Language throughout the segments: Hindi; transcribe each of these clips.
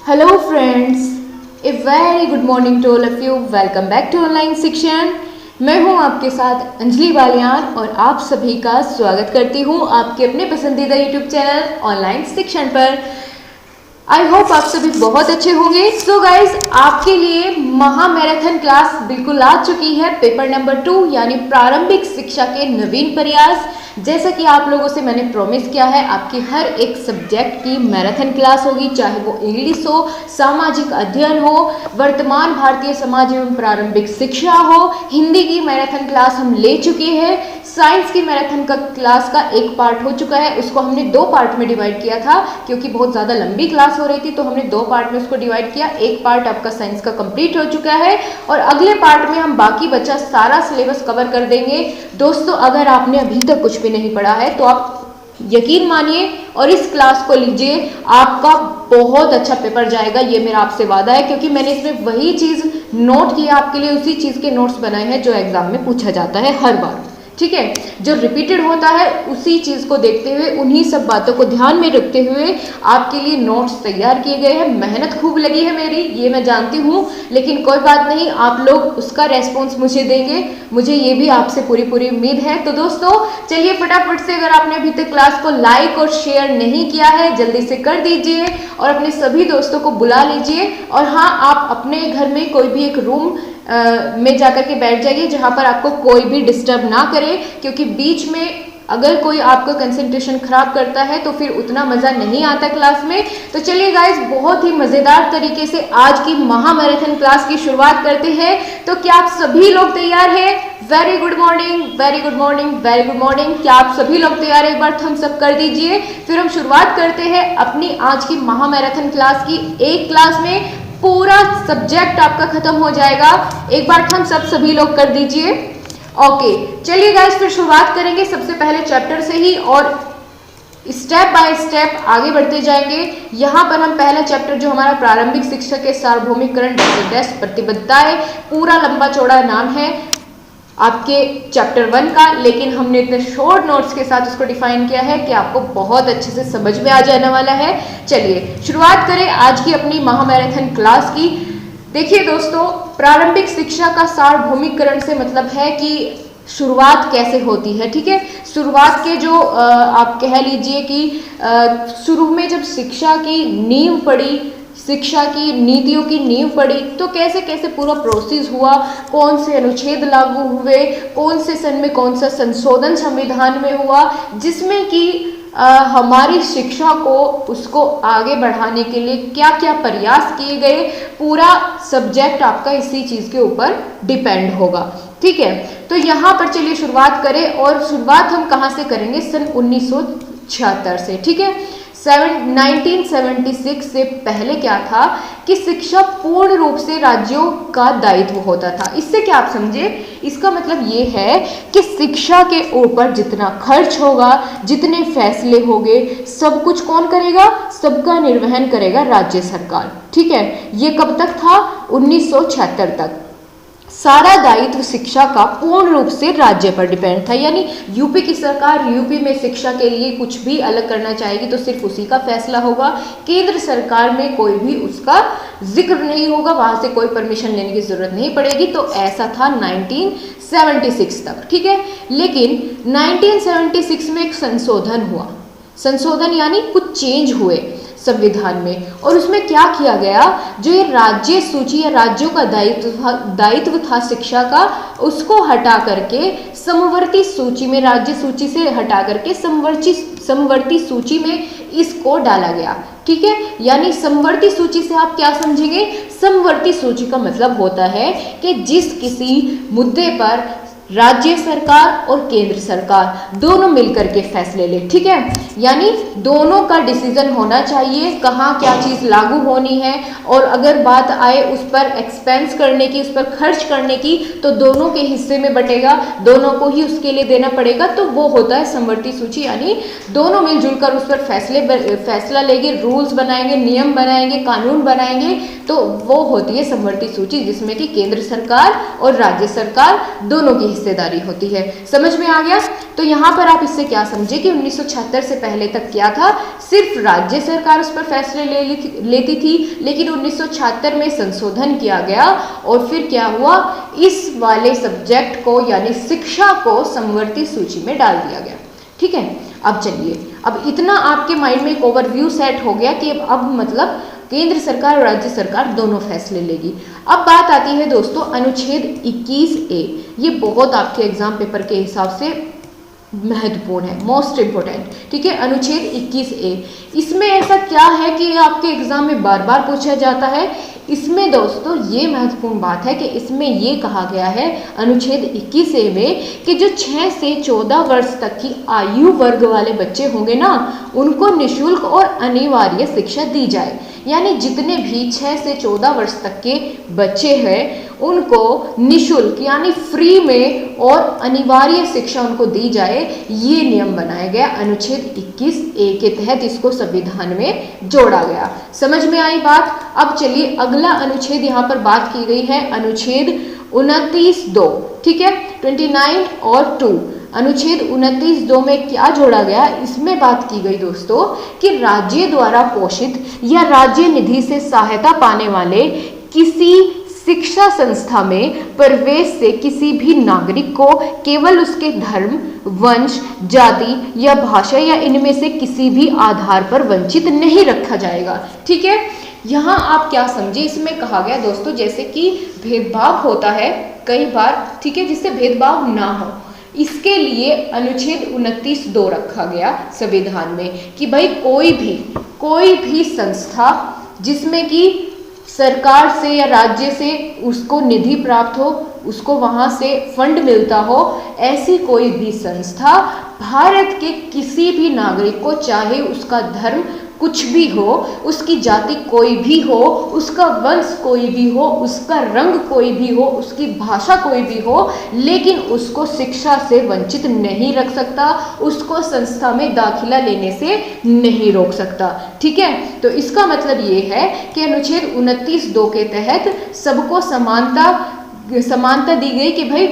Hello friends, a very good morning to all of you. Welcome back to online शिक्षण। मैं हूं आपके साथ अंजलि बालियान और आप सभी का स्वागत करती हूं आपके अपने पसंदीदा यूट्यूब चैनल ऑनलाइन शिक्षण पर। आई होप आप सभी बहुत अच्छे होंगे। सो गाइज, आपके लिए महा मैराथन क्लास बिल्कुल आ चुकी है। पेपर नंबर 2 यानी प्रारंभिक शिक्षा के नवीन प्रयास। जैसा कि आप लोगों से मैंने प्रॉमिस किया है, आपकी हर एक सब्जेक्ट की मैराथन क्लास होगी, चाहे वो इंग्लिश हो, सामाजिक अध्ययन हो, वर्तमान भारतीय समाज एवं प्रारंभिक शिक्षा हो। हिंदी की मैराथन क्लास हम ले चुके हैं। साइंस की मैराथन का क्लास का एक पार्ट हो चुका है, उसको हमने 2 पार्ट में डिवाइड किया था क्योंकि बहुत ज़्यादा लंबी क्लास हो रही थी, तो हमने 2 पार्ट में उसको डिवाइड किया। एक पार्ट आपका साइंस का कंप्लीट हो चुका है और अगले पार्ट में हम बाकी बचा सारा सिलेबस कवर कर देंगे। दोस्तों, अगर आपने अभी तक कुछ भी नहीं पढ़ा है तो आप यकीन मानिए और इस क्लास को लीजिए, आपका बहुत अच्छा पेपर जाएगा, ये मेरा आपसे वादा है, क्योंकि मैंने इसमें वही चीज़ नोट किया आपके लिए, उसी चीज़ के नोट्स बनाए हैं जो एग्जाम में पूछा जाता है हर बार। ठीक है, जो रिपीटेड होता है उसी चीज़ को देखते हुए, उन्हीं सब बातों को ध्यान में रखते हुए आपके लिए नोट्स तैयार किए गए हैं। मेहनत खूब लगी है मेरी, ये मैं जानती हूँ, लेकिन कोई बात नहीं, आप लोग उसका रेस्पॉन्स मुझे देंगे, मुझे ये भी आपसे पूरी उम्मीद है। तो दोस्तों चलिए फटाफट से, अगर आपने अभी तक क्लास को लाइक और शेयर नहीं किया है जल्दी से कर दीजिए और अपने सभी दोस्तों को बुला लीजिए। और हाँ, आप अपने घर में कोई भी एक रूम में जाकर के बैठ जाइए जहाँ पर आपको कोई भी डिस्टर्ब ना करे, क्योंकि बीच में अगर कोई आपका कंसंट्रेशन खराब करता है तो फिर उतना मज़ा नहीं आता क्लास में। तो चलिए गाइज, बहुत ही मज़ेदार तरीके से आज की महा मैराथन क्लास की शुरुआत करते हैं। तो क्या आप सभी लोग तैयार हैं? Very good morning, very good morning, very good morning. क्या आप सभी लोग तैयार हैं? एक बार थम्स अप कर दीजिए। फिर हम शुरुआत करते हैं अपनी आज की महा मैराथन क्लास की। एक क्लास में पूरा सब्जेक्ट आपका खत्म हो जाएगा। एक बार थम्स अप सभी लोग कर दीजिए। ओके, चलिए गाइस, फिर शुरुआत करेंगे सबसे पहले चैप्टर से ही और स्टेप बाय स्टेप आगे बढ़ते जाएंगे। यहाँ पर हम पहला चैप्टर जो हमारा प्रारंभिक शिक्षा के सार्वभौमिकरण प्रतिबद्धताएं, पूरा लंबा चौड़ा नाम है आपके चैप्टर 1 का, लेकिन हमने इतने शॉर्ट नोट्स के साथ उसको डिफाइन किया है कि आपको बहुत अच्छे से समझ में आ जाने वाला है। चलिए शुरुआत करें आज की अपनी महा मैराथन क्लास की। देखिए दोस्तों, प्रारंभिक शिक्षा का सार्वभौमिकरण से मतलब है कि शुरुआत कैसे होती है। ठीक है, शुरुआत के जो आप कह लीजिए कि शुरू में जब शिक्षा की नींव पड़ी, शिक्षा की नीतियों की नींव पड़ी, तो कैसे कैसे पूरा प्रोसेस हुआ, कौन से अनुच्छेद लागू हुए, कौन से सन में कौन सा संशोधन संविधान में हुआ, जिसमें कि हमारी शिक्षा को उसको आगे बढ़ाने के लिए क्या क्या प्रयास किए गए, पूरा सब्जेक्ट आपका इसी चीज़ के ऊपर डिपेंड होगा। ठीक है, तो यहाँ पर चलिए शुरुआत करें और शुरुआत हम कहाँ से करेंगे? सन 1976 से। ठीक है, 1976 से पहले क्या था कि शिक्षा पूर्ण रूप से राज्यों का दायित्व होता था। इससे क्या आप समझे? इसका मतलब ये है कि शिक्षा के ऊपर जितना खर्च होगा, जितने फैसले होंगे, सब कुछ कौन करेगा? सबका निर्वहन करेगा राज्य सरकार। ठीक है, ये कब तक था? 1976 तक सारा दायित्व शिक्षा का पूर्ण रूप से राज्य पर डिपेंड था। यानी यूपी की सरकार यूपी में शिक्षा के लिए कुछ भी अलग करना चाहेगी तो सिर्फ उसी का फैसला होगा। केंद्र सरकार में कोई भी उसका जिक्र नहीं होगा, वहां से कोई परमिशन लेने की जरूरत नहीं पड़ेगी। तो ऐसा था 1976 तक। ठीक है, लेकिन 1976 में एक संशोधन हुआ। संशोधन यानी कुछ चेंज हुए संविधान में, और उसमें क्या किया गया? जो ये राज्य सूची या राज्यों का दायित्व था शिक्षा का, उसको हटा करके समवर्ती सूची में, राज्य सूची से हटा करके समवर्ती सूची में इसको डाला गया। ठीक है, यानी समवर्ती सूची से आप क्या समझेंगे? समवर्ती सूची का मतलब होता है कि जिस किसी मुद्दे पर राज्य सरकार और केंद्र सरकार दोनों मिलकर के फैसले ले। ठीक है, यानी दोनों का डिसीजन होना चाहिए कहाँ क्या चीज़ लागू होनी है, और अगर बात आए उस पर एक्सपेंस करने की, उस पर खर्च करने की, तो दोनों के हिस्से में बटेगा, दोनों को ही उसके लिए देना पड़ेगा। तो वो होता है समवर्ती सूची, यानी दोनों मिलजुल कर उस पर फैसला लेंगे, रूल्स बनाएंगे, नियम बनाएंगे, कानून बनाएंगे, तो वो होती है समवर्ती सूची, जिसमें कि केंद्र सरकार और राज्य सरकार दोनों की हिस्सेदारी होती है। समझ में आ गया? तो यहाँ पर आप इससे क्या समझे कि 1976 से पहले तक क्या था, सिर्फ राज्य सरकार उस पर फैसले लेती थी, लेकिन 1976 में संशोधन किया गया और फिर क्या हुआ, इस वाले सब्जेक्ट को यानी शिक्षा को समवर्ती सूची में डाल दिया गया। ठीक है, अब चलिए, अब इतना आपके माइंड में एक ओवरव्यू सेट हो गया कि अब मतलब केंद्र सरकार और राज्य सरकार दोनों फैसले लेगी। अब बात आती है दोस्तों अनुच्छेद 21A, ये बहुत आपके एग्जाम पेपर के हिसाब से महत्वपूर्ण है, मोस्ट इंपोर्टेंट। ठीक है, अनुच्छेद 21A, इसमें ऐसा क्या है कि आपके एग्जाम में बार बार पूछा जाता है। इसमें दोस्तों ये महत्वपूर्ण बात है कि इसमें ये कहा गया है अनुच्छेद 21A में कि जो 6 से 14 वर्ष तक की आयु वर्ग वाले बच्चे होंगे ना, उनको निःशुल्क और अनिवार्य शिक्षा दी जाए। यानी जितने भी 6 से 14 वर्ष तक के बच्चे हैं उनको निःशुल्क यानी फ्री में और अनिवार्य शिक्षा उनको दी जाए, ये नियम बनाया गया अनुच्छेद 21A के तहत, इसको संविधान में जोड़ा गया। समझ में आई बात? अब चलिए अगला अनुच्छेद यहाँ पर बात की गई है अनुच्छेद 29(2). ठीक है, 29 और 2, अनुच्छेद 29(2) में क्या जोड़ा गया, इसमें बात की गई दोस्तों कि राज्य द्वारा पोषित या राज्य निधि से सहायता पाने वाले किसी शिक्षा संस्था में प्रवेश से किसी भी नागरिक को केवल उसके धर्म, वंश, जाति या भाषा या इनमें से किसी भी आधार पर वंचित नहीं रखा जाएगा। ठीक है, यहाँ आप क्या समझे, इसमें कहा गया दोस्तों जैसे कि भेदभाव होता है कई बार, ठीक है, जिससे भेदभाव ना हो, इसके लिए अनुच्छेद 29(2) रखा गया संविधान में कि भाई कोई भी संस्था जिसमें कि सरकार से या राज्य से उसको निधि प्राप्त हो, उसको वहाँ से फंड मिलता हो, ऐसी कोई भी संस्था भारत के किसी भी नागरिक को, चाहे उसका धर्म कुछ भी हो, उसकी जाति कोई भी हो, उसका वंश कोई भी हो, उसका रंग कोई भी हो, उसकी भाषा कोई भी हो, लेकिन उसको शिक्षा से वंचित नहीं रख सकता, उसको संस्था में दाखिला लेने से नहीं रोक सकता। ठीक है, तो इसका मतलब ये है कि अनुच्छेद 29(2) के तहत सबको समानता दी गई कि भाई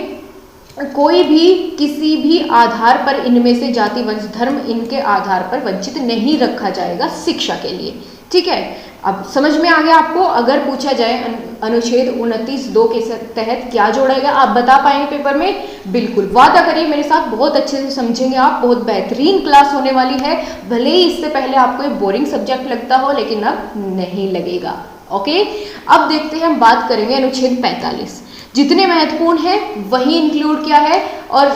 कोई भी किसी भी आधार पर इनमें से जाति, वंश, धर्म इनके आधार पर वंचित नहीं रखा जाएगा शिक्षा के लिए। ठीक है, अब समझ में आ गया आपको? अगर पूछा जाए अनुच्छेद 29(2) के तहत क्या जोड़ेगा, आप बता पाएंगे पेपर में? बिल्कुल, वादा करिए मेरे साथ, बहुत अच्छे से समझेंगे आप, बहुत बेहतरीन क्लास होने वाली है। भले ही इससे पहले आपको एक बोरिंग सब्जेक्ट लगता हो, लेकिन अब नहीं लगेगा। ओके, अब देखते हैं, हम बात करेंगे अनुच्छेद 45। जितने महत्वपूर्ण है वही इंक्लूड किया है, और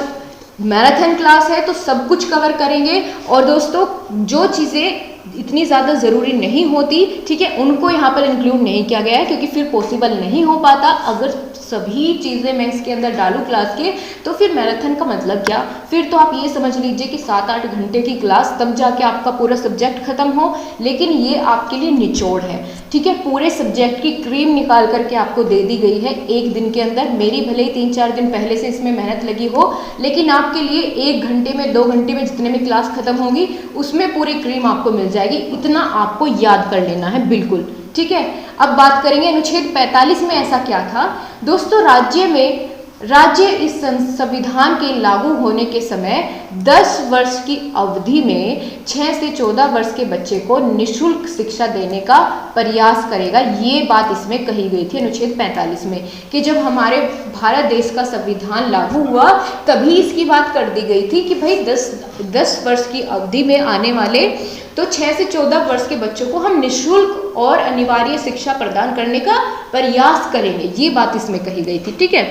मैराथन क्लास है तो सब कुछ कवर करेंगे। और दोस्तों जो चीज़ें इतनी ज़्यादा ज़रूरी नहीं होती, ठीक है, उनको यहाँ पर इंक्लूड नहीं किया गया है, क्योंकि फिर पॉसिबल नहीं हो पाता। अगर सभी चीज़ें मैं इसके अंदर डालूँ क्लास के, तो फिर मैराथन का मतलब क्या? फिर तो आप ये समझ लीजिए कि 7-8 घंटे की क्लास, तब जाके आपका पूरा सब्जेक्ट खत्म हो। लेकिन ये आपके लिए निचोड़ है, ठीक है, पूरे सब्जेक्ट की क्रीम निकाल करके आपको दे दी गई है एक दिन के अंदर। मेरी भले ही 3-4 दिन पहले से इसमें मेहनत लगी हो, लेकिन आपके लिए 1 घंटे में, 2 घंटे में, जितने में क्लास खत्म होगी उसमें पूरी क्रीम आपको मिल जाएगी। इतना आपको याद कर लेना है, बिल्कुल। ठीक है, अब बात करेंगे अनुच्छेद 45 में ऐसा क्या था दोस्तों। राज्य इस संविधान के लागू होने के समय 10 वर्ष की अवधि में 6 से 14 वर्ष के बच्चे को निःशुल्क शिक्षा देने का प्रयास करेगा। ये बात इसमें कही गई थी अनुच्छेद 45 में, कि जब हमारे भारत देश का संविधान लागू हुआ तभी इसकी बात कर दी गई थी कि भाई 10 वर्ष की अवधि में आने वाले तो 6 से 14 वर्ष के बच्चों को हम निःशुल्क और अनिवार्य शिक्षा प्रदान करने का प्रयास करेंगे। ये बात इसमें कही गई थी। ठीक है,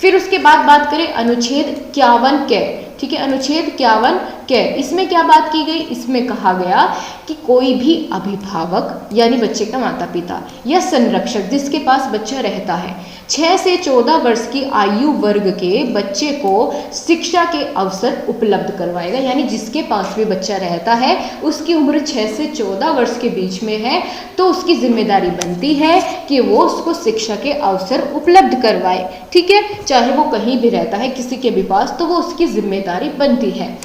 फिर उसके बाद बात करें अनुच्छेद 51 के। ठीक है, अनुच्छेद 51 के, इसमें क्या बात की गई? इसमें कहा गया कि कोई भी अभिभावक यानी बच्चे का माता पिता या संरक्षक जिसके पास बच्चा रहता है, 6 से 14 वर्ष की आयु वर्ग के बच्चे को शिक्षा के अवसर उपलब्ध करवाएगा। यानी जिसके पास भी बच्चा रहता है, उसकी उम्र 6 से 14 वर्ष के बीच में है, तो उसकी जिम्मेदारी बनती है कि वो उसको शिक्षा के अवसर उपलब्ध करवाए। ठीक है, चाहे वो कहीं भी रहता है, किसी के भी पास, तो वो उसकी जिम्मेदारी बनती है।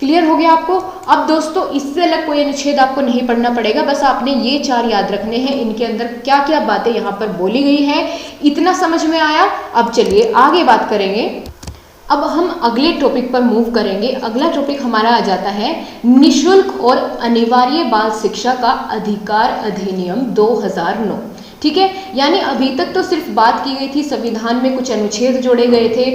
क्लियर हो गया आपको। अब दोस्तों इससे अलग कोई अनुच्छेद आपको नहीं पढ़ना पड़ेगा, बस आपने ये 4 याद रखने हैं, इनके अंदर क्या क्या बातें यहाँ पर बोली गई हैं, इतना समझ में आया। अब चलिए आगे बात करेंगे। अब हम अगले टॉपिक पर मूव करेंगे। अगला टॉपिक हमारा आ जाता है निशुल्क और अनिवार्य बाल शिक्षा का अधिकार अधिनियम 2009। ठीक है, यानी अभी तक तो सिर्फ बात की गई थी, संविधान में कुछ अनुच्छेद जोड़े गए थे,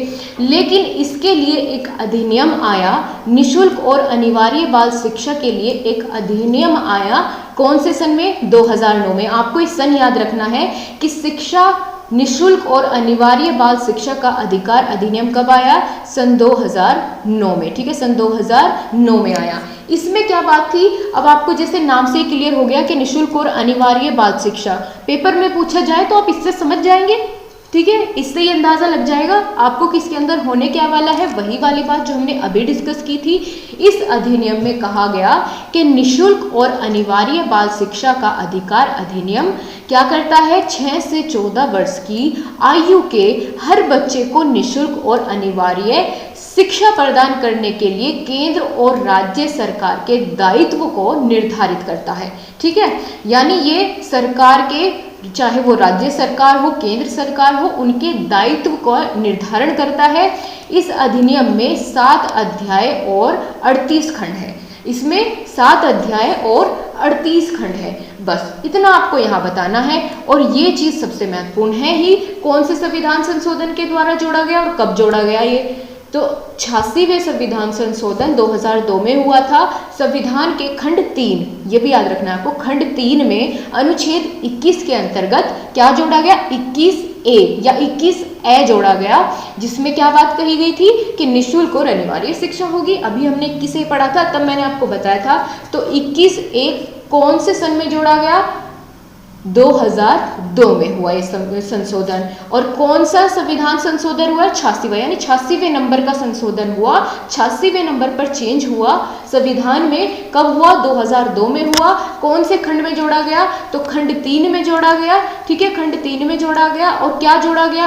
लेकिन इसके लिए एक अधिनियम आया। निशुल्क और अनिवार्य बाल शिक्षा के लिए एक अधिनियम आया, कौन से सन में? 2009 में। आपको इस सन याद रखना है कि शिक्षा निशुल्क और अनिवार्य बाल शिक्षा का अधिकार अधिनियम कब आया? सन 2009 में। ठीक है, सन 2009 में आया। इसमें क्या बात थी, अब आपको जैसे नाम से क्लियर हो गया कि निशुल्क और अनिवार्य बाल शिक्षा, पेपर में पूछा जाए तो आप इससे समझ जाएंगे। ठीक है, इससे ये अंदाजा लग जाएगा आपको किसके अंदर होने क्या वाला है, वही वाली बात जो हमने अभी डिस्कस की थी। इस अधिनियम में कहा गया कि निशुल्क और अनिवार्य बाल शिक्षा का अधिकार अधिनियम क्या करता है? 6 से 14 वर्ष की आयु के हर बच्चे को निशुल्क और अनिवार्य शिक्षा प्रदान करने के लिए केंद्र और राज्य सरकार के दायित्व को निर्धारित करता है। ठीक है, यानी ये सरकार के, चाहे वो राज्य सरकार हो, केंद्र सरकार हो, उनके दायित्व को निर्धारण करता है। इस अधिनियम में 7 अध्याय और 38 खंड है। इसमें 7 अध्याय और 38 खंड है। बस इतना आपको यहाँ बताना है, और ये चीज सबसे महत्वपूर्ण है ही, कौन से संविधान संशोधन के द्वारा जोड़ा गया और कब जोड़ा गया। ये तो 86वें संविधान संशोधन 2002 में हुआ था। संविधान के खंड 3, ये भी याद रखना है आपको, खंड 3 में अनुच्छेद 21 के अंतर्गत क्या जोड़ा गया? 21A या 21A जोड़ा गया, जिसमें क्या बात कही गई थी कि निशुल्क और अनिवार्य शिक्षा होगी। अभी हमने 21A पढ़ा था, तब मैंने आपको बताया था। तो 21A कौन से सन में जोड़ा गया? 2002 में हुआ ये संशोधन। और कौन सा संविधान संशोधन हुआ? 86वां, यानी 86वें नंबर का संशोधन हुआ। 86वें नंबर पर चेंज हुआ संविधान में। कब हुआ? 2002 में हुआ। कौन से खंड में जोड़ा गया? तो खंड 3 में जोड़ा गया। ठीक है, खंड 3 में जोड़ा गया। और क्या जोड़ा गया?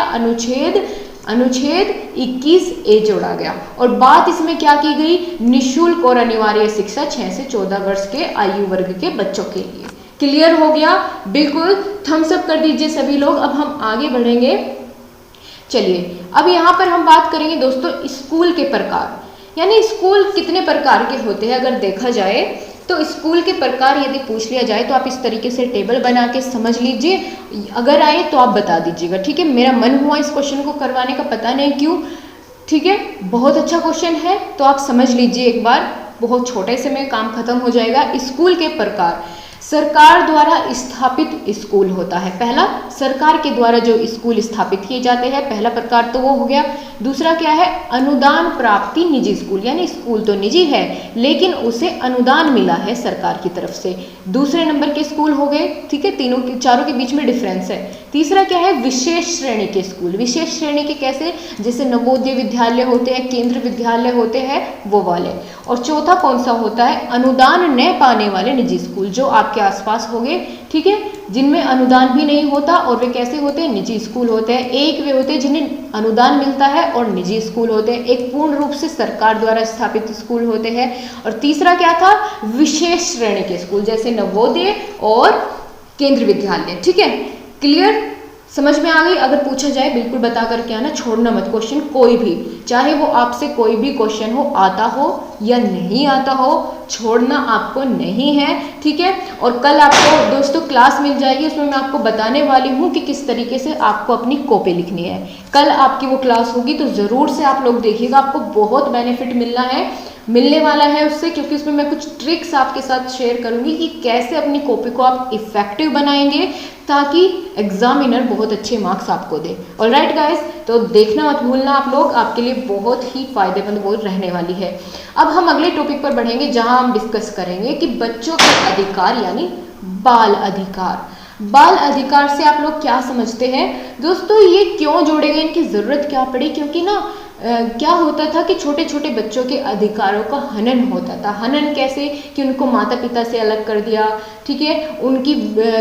अनुच्छेद 21A जोड़ा गया। और बात इसमें क्या की गई? निशुल्क और अनिवार्य शिक्षा 6 से 14 वर्ष के आयु वर्ग के बच्चों के लिए। क्लियर हो गया? बिल्कुल, थम्स अप कर दीजिए सभी लोग। अब हम आगे बढ़ेंगे। चलिए अब यहाँ पर हम बात करेंगे दोस्तों स्कूल के प्रकार, यानी स्कूल कितने प्रकार के होते हैं। अगर देखा जाए तो स्कूल के प्रकार यदि पूछ लिया जाए तो आप इस तरीके से टेबल बना के समझ लीजिए, अगर आए तो आप बता दीजिएगा। ठीक है, मेरा मन हुआ इस क्वेश्चन को करवाने का, पता नहीं क्यों। ठीक है, बहुत अच्छा क्वेश्चन है, तो आप समझ लीजिए एक बार, बहुत छोटे से में काम खत्म हो जाएगा। स्कूल के प्रकार, सरकार द्वारा स्थापित स्कूल होता है पहला। सरकार के द्वारा जो स्कूल स्थापित किए जाते हैं, पहला प्रकार तो वो हो गया। दूसरा क्या है? अनुदान प्राप्ति निजी स्कूल, यानी स्कूल तो निजी है लेकिन उसे अनुदान मिला है सरकार की तरफ से। दूसरे नंबर के स्कूल हो गए। ठीक है, चारों के बीच में डिफरेंस है। तीसरा क्या है? विशेष श्रेणी के स्कूल। विशेष श्रेणी के कैसे? जैसे नवोदय विद्यालय होते हैं, केंद्र विद्यालय होते हैं, वो वाले। और चौथा कौन सा होता है? अनुदान न पाने वाले निजी स्कूल, जो आपके आसपास होंगे। ठीक है, जिनमें अनुदान भी नहीं होता, और वे कैसे होते हैं? निजी स्कूल होते हैं। एक वे होते हैं जिन्हें अनुदान मिलता है और निजी स्कूल होते हैं। एक पूर्ण रूप से सरकार द्वारा स्थापित स्कूल होते हैं। और तीसरा क्या था? विशेष श्रेणी के स्कूल, जैसे नवोदय और केंद्र विद्यालय। ठीक है, क्लियर? समझ में आ गई? अगर पूछा जाए बिल्कुल बता करके आना, छोड़ना मत क्वेश्चन कोई भी, चाहे वो आपसे कोई भी क्वेश्चन हो, आता हो या नहीं आता हो, छोड़ना आपको नहीं है। ठीक है, और कल आपको दोस्तों क्लास मिल जाएगी, उसमें मैं आपको बताने वाली हूँ कि किस तरीके से आपको अपनी कॉपी लिखनी है। कल आपकी वो क्लास होगी, तो ज़रूर से आप लोग देखिएगा, आपको बहुत बेनिफिट मिलने वाला है उससे, क्योंकि उसमें मैं कुछ ट्रिक्स आपके साथ शेयर करूंगी कि कैसे अपनी कॉपी को आप इफेक्टिव बनाएंगे ताकि एग्जामिनर बहुत अच्छे मार्क्स आपको दे। ऑलराइट गाइस, तो देखना मत भूलना आप लोग, आपके लिए बहुत ही फायदेमंद वो रहने वाली है। अब हम अगले टॉपिक पर बढ़ेंगे, जहां हम डिस्कस करेंगे कि बच्चों के अधिकार यानी बाल अधिकार। बाल अधिकार से आप लोग क्या समझते हैं दोस्तों? ये क्यों जोड़े गए, इनकी ज़रूरत क्या पड़ी? क्योंकि ना क्या होता था कि छोटे छोटे बच्चों के अधिकारों का हनन होता था। हनन कैसे? कि उनको माता पिता से अलग कर दिया। ठीक है, उनकी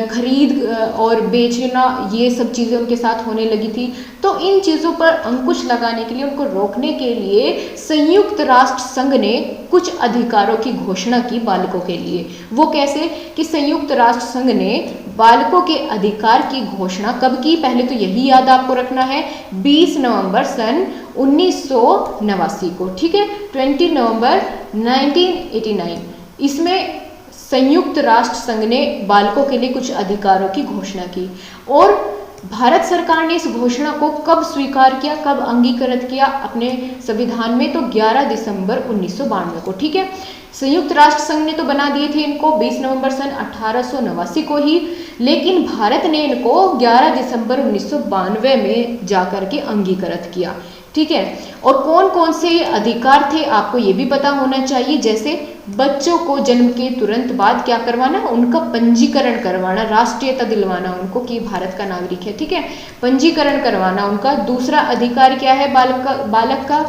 खरीद और बेचना, ये सब चीज़ें उनके साथ होने लगी थी। तो इन चीज़ों पर अंकुश लगाने के लिए, उनको रोकने के लिए संयुक्त राष्ट्र संघ ने कुछ अधिकारों की घोषणा की बालकों के लिए। वो कैसे कि संयुक्त राष्ट्र संघ ने बालकों के अधिकार की घोषणा कब की, पहले तो यही याद आपको रखना है, 20 नवंबर सन 1989 को, ठीक है, 20 नवंबर 1989। इसमें संयुक्त राष्ट्र संघ ने बालकों के लिए कुछ अधिकारों की घोषणा की। और भारत सरकार ने इस घोषणा को कब स्वीकार किया, कब अंगीकृत किया अपने संविधान में, तो 11 दिसंबर 1992 को, ठीक है। संयुक्त राष्ट्र संघ ने तो बना दिए थे इनको 20 नवंबर सन 1889 को ही, लेकिन भारत ने इनको 11 दिसंबर 1992 में जाकर के अंगीकृत किया, ठीक है। और कौन कौन से अधिकार थे आपको ये भी पता होना चाहिए, जैसे बच्चों को जन्म के तुरंत बाद क्या करवाना, उनका पंजीकरण करवाना, राष्ट्रीयता दिलवाना उनको कि भारत का नागरिक है, ठीक है, पंजीकरण करवाना उनका। दूसरा अधिकार क्या है बालक का,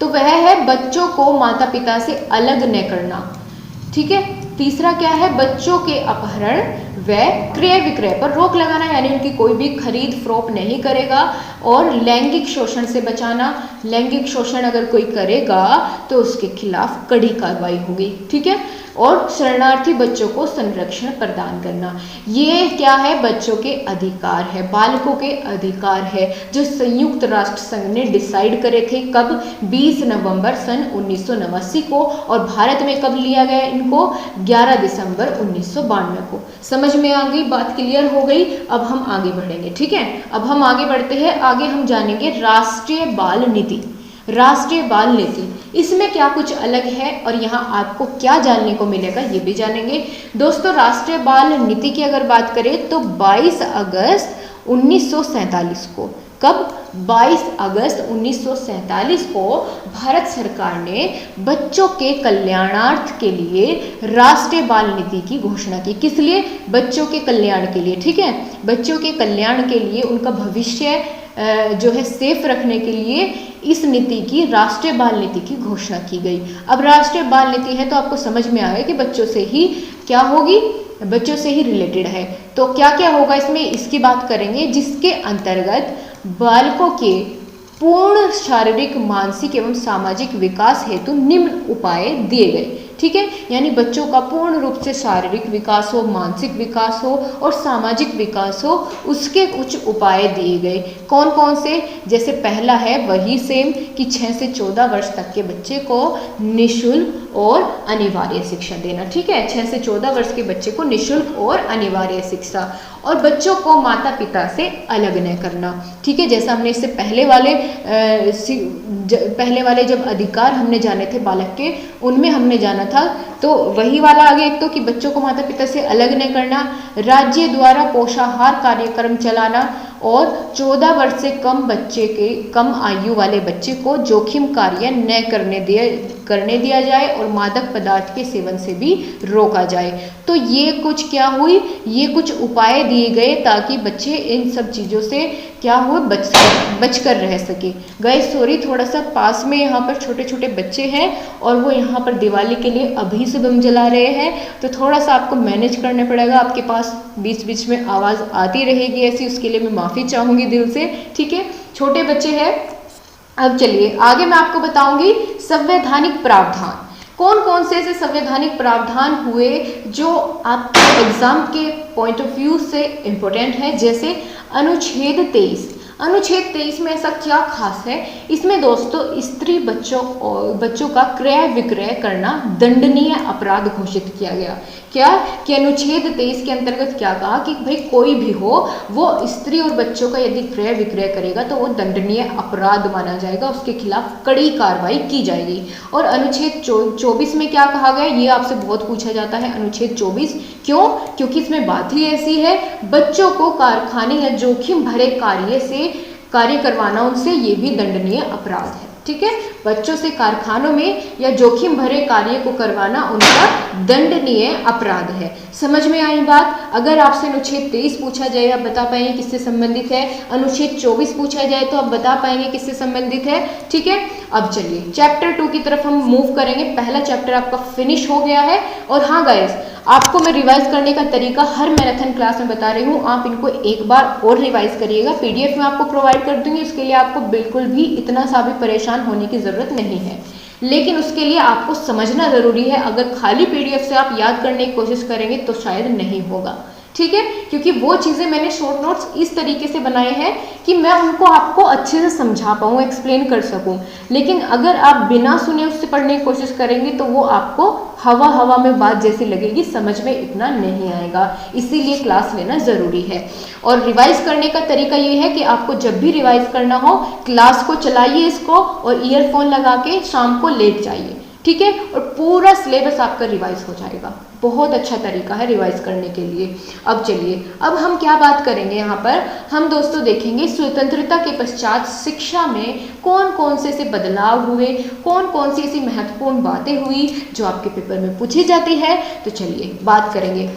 तो वह है बच्चों को माता पिता से अलग न करना, ठीक है। तीसरा क्या है, बच्चों के अपहरण व क्रय विक्रय पर रोक लगाना, यानी उनकी कोई भी खरीद फरोख्त नहीं करेगा। और लैंगिक शोषण से बचाना, लैंगिक शोषण अगर कोई करेगा तो उसके खिलाफ कड़ी कार्रवाई होगी, ठीक है। और शरणार्थी बच्चों को संरक्षण प्रदान करना, ये क्या है, बच्चों के अधिकार है, बालकों के अधिकार है, जो संयुक्त राष्ट्र संघ ने डिसाइड करे थे कब, 20 नवंबर सन 1989 को। और भारत में कब लिया गया इनको, 11 दिसंबर 1992 को। समझ में आ गई बात, क्लियर हो गई। अब हम आगे बढ़ेंगे, ठीक है। अब हम आगे बढ़ते हैं, आगे हम जानेंगे राष्ट्रीय बाल नीति। राष्ट्रीय बाल नीति, इसमें क्या कुछ अलग है और यहाँ आपको क्या जानने को मिलेगा ये भी जानेंगे। दोस्तों, राष्ट्रीय बाल नीति की अगर बात करें तो 22 अगस्त 1947 को, कब, 22 अगस्त 1947 को भारत सरकार ने बच्चों के कल्याणार्थ के लिए राष्ट्रीय बाल नीति की घोषणा की। किस लिए, बच्चों के कल्याण के लिए, ठीक है, बच्चों के कल्याण के लिए, उनका भविष्य जो है सेफ रखने के लिए इस नीति की, राष्ट्रीय बाल नीति की घोषणा की गई। अब राष्ट्रीय बाल नीति है तो आपको समझ में आया कि बच्चों से ही क्या होगी, बच्चों से ही रिलेटेड है। तो क्या क्या होगा इसमें, इसकी बात करेंगे, जिसके अंतर्गत बालकों के पूर्ण शारीरिक, मानसिक एवं सामाजिक विकास हेतु निम्न उपाय दिए गए, ठीक है। यानी बच्चों का पूर्ण रूप से शारीरिक विकास हो, मानसिक विकास हो और सामाजिक विकास हो, उसके कुछ उपाय दिए गए। कौन कौन से, जैसे पहला है वही सेम कि 6 से 14 वर्ष तक के बच्चे को निःशुल्क और अनिवार्य शिक्षा देना, ठीक है, 6 से 14 वर्ष के बच्चे को निःशुल्क और अनिवार्य शिक्षा। और बच्चों को माता पिता से अलग न करना, ठीक है, जैसा हमने इससे पहले वाले जब अधिकार हमने जाने थे बालक के, उनमें हमने जाना था, तो वही वाला आगे एक तो कि बच्चों को माता पिता से अलग न करना, राज्य द्वारा पोषाहार कार्यक्रम चलाना और 14 वर्ष से कम आयु वाले बच्चे को जोखिम कार्य न करने दिया जाए और मादक पदार्थ के सेवन से भी रोका जाए। तो ये कुछ क्या हुई, ये कुछ उपाय दिए गए ताकि बच्चे इन सब चीज़ों से क्या हुए, बचकर रह सके। गाइस सॉरी, थोड़ा सा पास में यहाँ पर छोटे छोटे बच्चे हैं और वो यहाँ पर दिवाली के लिए अभी से बम जला रहे हैं, तो थोड़ा सा आपको मैनेज करना पड़ेगा। आपके पास बीच बीच में आवाज़ आती रहेगी ऐसी, उसके लिए मैं माफ़ी चाहूँगी दिल से, ठीक है, छोटे बच्चे हैं। अब चलिए आगे मैं आपको बताऊंगी संवैधानिक प्रावधान। कौन कौन से ऐसे संवैधानिक प्रावधान हुए जो आपके एग्जाम के पॉइंट ऑफ व्यू से इम्पोर्टेंट है, जैसे अनुच्छेद 23। अनुच्छेद 23 में ऐसा क्या खास है, इसमें दोस्तों स्त्री बच्चों का क्रय विक्रय करना दंडनीय अपराध घोषित किया गया। क्या कि अनुच्छेद 23 के अंतर्गत क्या कहा कि भाई कोई भी हो वो स्त्री और बच्चों का यदि क्रय विक्रय करेगा तो वो दंडनीय अपराध माना जाएगा, उसके खिलाफ कड़ी कार्रवाई की जाएगी। और अनुच्छेद 24 में क्या कहा गया, ये आपसे बहुत पूछा जाता है। अनुच्छेद 24 क्यों, क्योंकि इसमें बात ही ऐसी है, बच्चों को कारखाने या जोखिम भरे कार्य करवाना उनसे ये भी दंडनीय अपराध है, ठीक है। बच्चों से कारखानों में या जोखिम भरे कार्य को करवाना उनका दंडनीय अपराध है। समझ में आई बात। अगर आपसे अनुच्छेद 23 पूछा जाए आप बता पाएंगे किससे संबंधित है, अनुच्छेद 24 पूछा जाए तो आप बता पाएंगे किससे संबंधित है, ठीक है। अब चलिए चैप्टर 2 की तरफ हम मूव करेंगे। पहला चैप्टर आपका फिनिश हो गया है। और हाँ गाइस, आपको मैं रिवाइज करने का तरीका हर मैराथन क्लास में बता रही हूँ, आप इनको एक बार और रिवाइज करिएगा। पीडीएफ में आपको प्रोवाइड कर दूंगी, उसके लिए आपको बिल्कुल भी इतना सा भी परेशान होने की ज़रूरत नहीं है, लेकिन उसके लिए आपको समझना ज़रूरी है। अगर खाली PDF से आप याद करने की कोशिश करेंगे तो शायद नहीं होगा, ठीक है, क्योंकि वो चीज़ें मैंने शॉर्ट नोट्स इस तरीके से बनाए हैं कि मैं उनको आपको अच्छे से समझा पाऊँ, एक्सप्लेन कर सकूँ। लेकिन अगर आप बिना सुने उससे पढ़ने की कोशिश करेंगे तो वो आपको हवा हवा में बात जैसी लगेगी, समझ में इतना नहीं आएगा। इसीलिए क्लास लेना ज़रूरी है। और रिवाइज करने का तरीका ये है कि आपको जब भी रिवाइज करना हो, क्लास को चलाइए इसको और ईयरफोन लगा के शाम को लेट जाइए, ठीक है, और पूरा सिलेबस आपका रिवाइज हो जाएगा। बहुत अच्छा तरीका है रिवाइज करने के लिए। अब चलिए, अब हम क्या बात करेंगे यहाँ पर, हम दोस्तों देखेंगे स्वतंत्रता के पश्चात शिक्षा में कौन कौन से ऐसे बदलाव हुए, कौन कौन सी ऐसी महत्वपूर्ण बातें हुई जो आपके पेपर में पूछी जाती है। तो चलिए बात करेंगे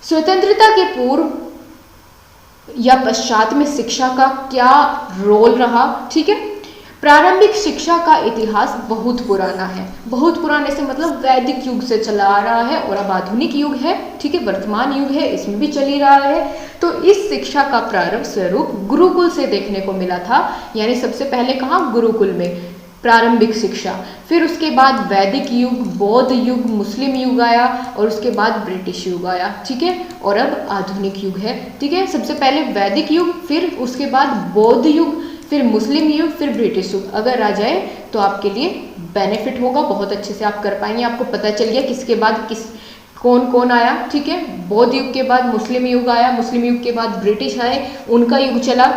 स्वतंत्रता के पूर्व या पश्चात में शिक्षा का क्या रोल रहा, ठीक है। प्रारंभिक शिक्षा का इतिहास बहुत पुराना है। बहुत पुराने से मतलब वैदिक युग से चला आ रहा है और अब आधुनिक युग है, ठीक है, वर्तमान युग है, इसमें भी चल ही रहा है। तो इस शिक्षा का प्रारंभ स्वरूप गुरुकुल से देखने को मिला था, यानी सबसे पहले कहाँ, गुरुकुल में प्रारंभिक शिक्षा। फिर उसके बाद वैदिक युग, बौद्ध युग, मुस्लिम युग आया और उसके बाद ब्रिटिश युग आया, ठीक है, और अब आधुनिक युग है, ठीक है। सबसे पहले वैदिक युग, फिर उसके बाद बौद्ध युग, फिर मुस्लिम युग, फिर ब्रिटिश युग। अगर आ जाए तो आपके लिए बेनिफिट होगा, बहुत अच्छे से आप कर पाएंगे। आपको पता चल गया किसके बाद किस कौन कौन आया, ठीक है। बौद्ध युग के बाद मुस्लिम युग आया, मुस्लिम युग के बाद ब्रिटिश आए, उनका युग चला।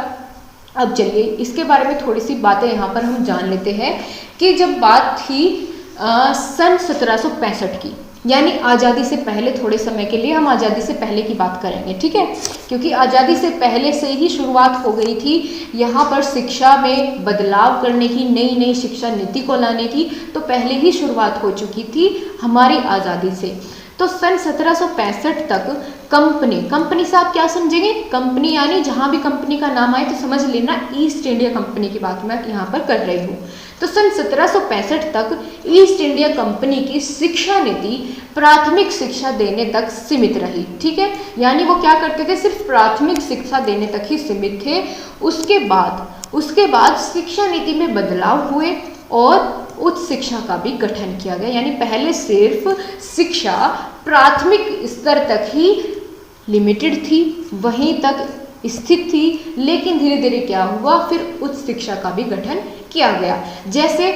अब चलिए इसके बारे में थोड़ी सी बातें यहाँ पर हम जान लेते हैं कि जब बात थी सन 1765 की, यानी आज़ादी से पहले, थोड़े समय के लिए हम आज़ादी से पहले की बात करेंगे, ठीक है, क्योंकि आज़ादी से पहले से ही शुरुआत हो गई थी यहाँ पर शिक्षा में बदलाव करने की, नई नई शिक्षा नीति को लाने की, तो पहले ही शुरुआत हो चुकी थी हमारी आज़ादी से। तो सन 1765 तक कंपनी से आप क्या समझेंगे, कंपनी यानी जहाँ भी कंपनी का नाम आए तो समझ लेना ईस्ट इंडिया कंपनी की बात मैं यहाँ पर कर रही हूँ। तो सन 1765 तक ईस्ट इंडिया कंपनी की शिक्षा नीति प्राथमिक शिक्षा देने तक सीमित रही, ठीक है, यानी वो क्या करते थे, सिर्फ प्राथमिक शिक्षा देने तक ही सीमित थे। उसके बाद शिक्षा नीति में बदलाव हुए और उच्च शिक्षा का भी गठन किया गया, यानी पहले सिर्फ शिक्षा प्राथमिक स्तर तक ही लिमिटेड थी, वहीं तक स्थित थी, लेकिन धीरे धीरे क्या हुआ, फिर उच्च शिक्षा का भी गठन किया गया। जैसे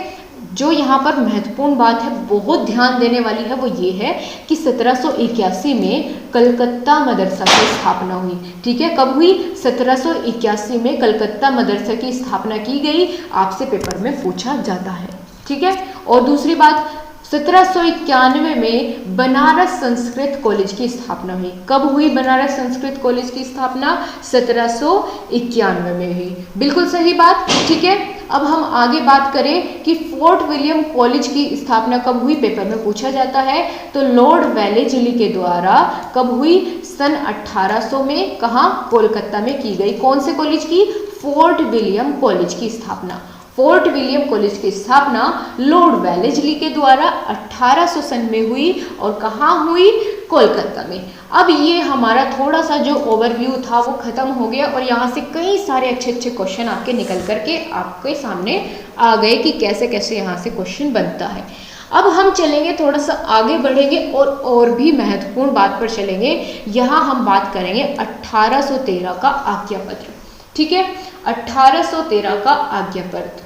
जो यहाँ पर महत्वपूर्ण बात है, बहुत ध्यान देने वाली है, वो ये है कि 1781 में कलकत्ता मदरसा की स्थापना हुई, ठीक है। कब हुई, 1781 में कलकत्ता मदरसा की स्थापना की गई, आपसे पेपर में पूछा जाता है, ठीक है। और दूसरी बात, 1791 में बनारस संस्कृत कॉलेज की स्थापना हुई। कब हुई बनारस संस्कृत कॉलेज की स्थापना, 1791 में हुई, बिल्कुल सही बात, ठीक है। अब हम आगे बात करें कि फोर्ट विलियम कॉलेज की स्थापना कब हुई, पेपर में पूछा जाता है। तो लॉर्ड वेलेस्ली के द्वारा कब हुई, सन 1800 में, कहाँ, कोलकाता में की गई। कौन से कॉलेज की, फोर्ट विलियम कॉलेज की स्थापना। फोर्ट विलियम कॉलेज की स्थापना लॉर्ड वेलेस्ली के द्वारा 1800 सन में हुई और कहाँ हुई, कोलकाता में। अब ये हमारा थोड़ा सा जो ओवरव्यू था वो खत्म हो गया और यहाँ से कई सारे अच्छे अच्छे क्वेश्चन आपके निकल करके आपके सामने आ गए कि कैसे कैसे यहाँ से क्वेश्चन बनता है। अब हम चलेंगे, थोड़ा सा आगे बढ़ेंगे और भी महत्वपूर्ण बात पर चलेंगे। यहाँ हम बात करेंगे 1813 का आज्ञापत्र, ठीक है, 1813 का आज्ञापत्र।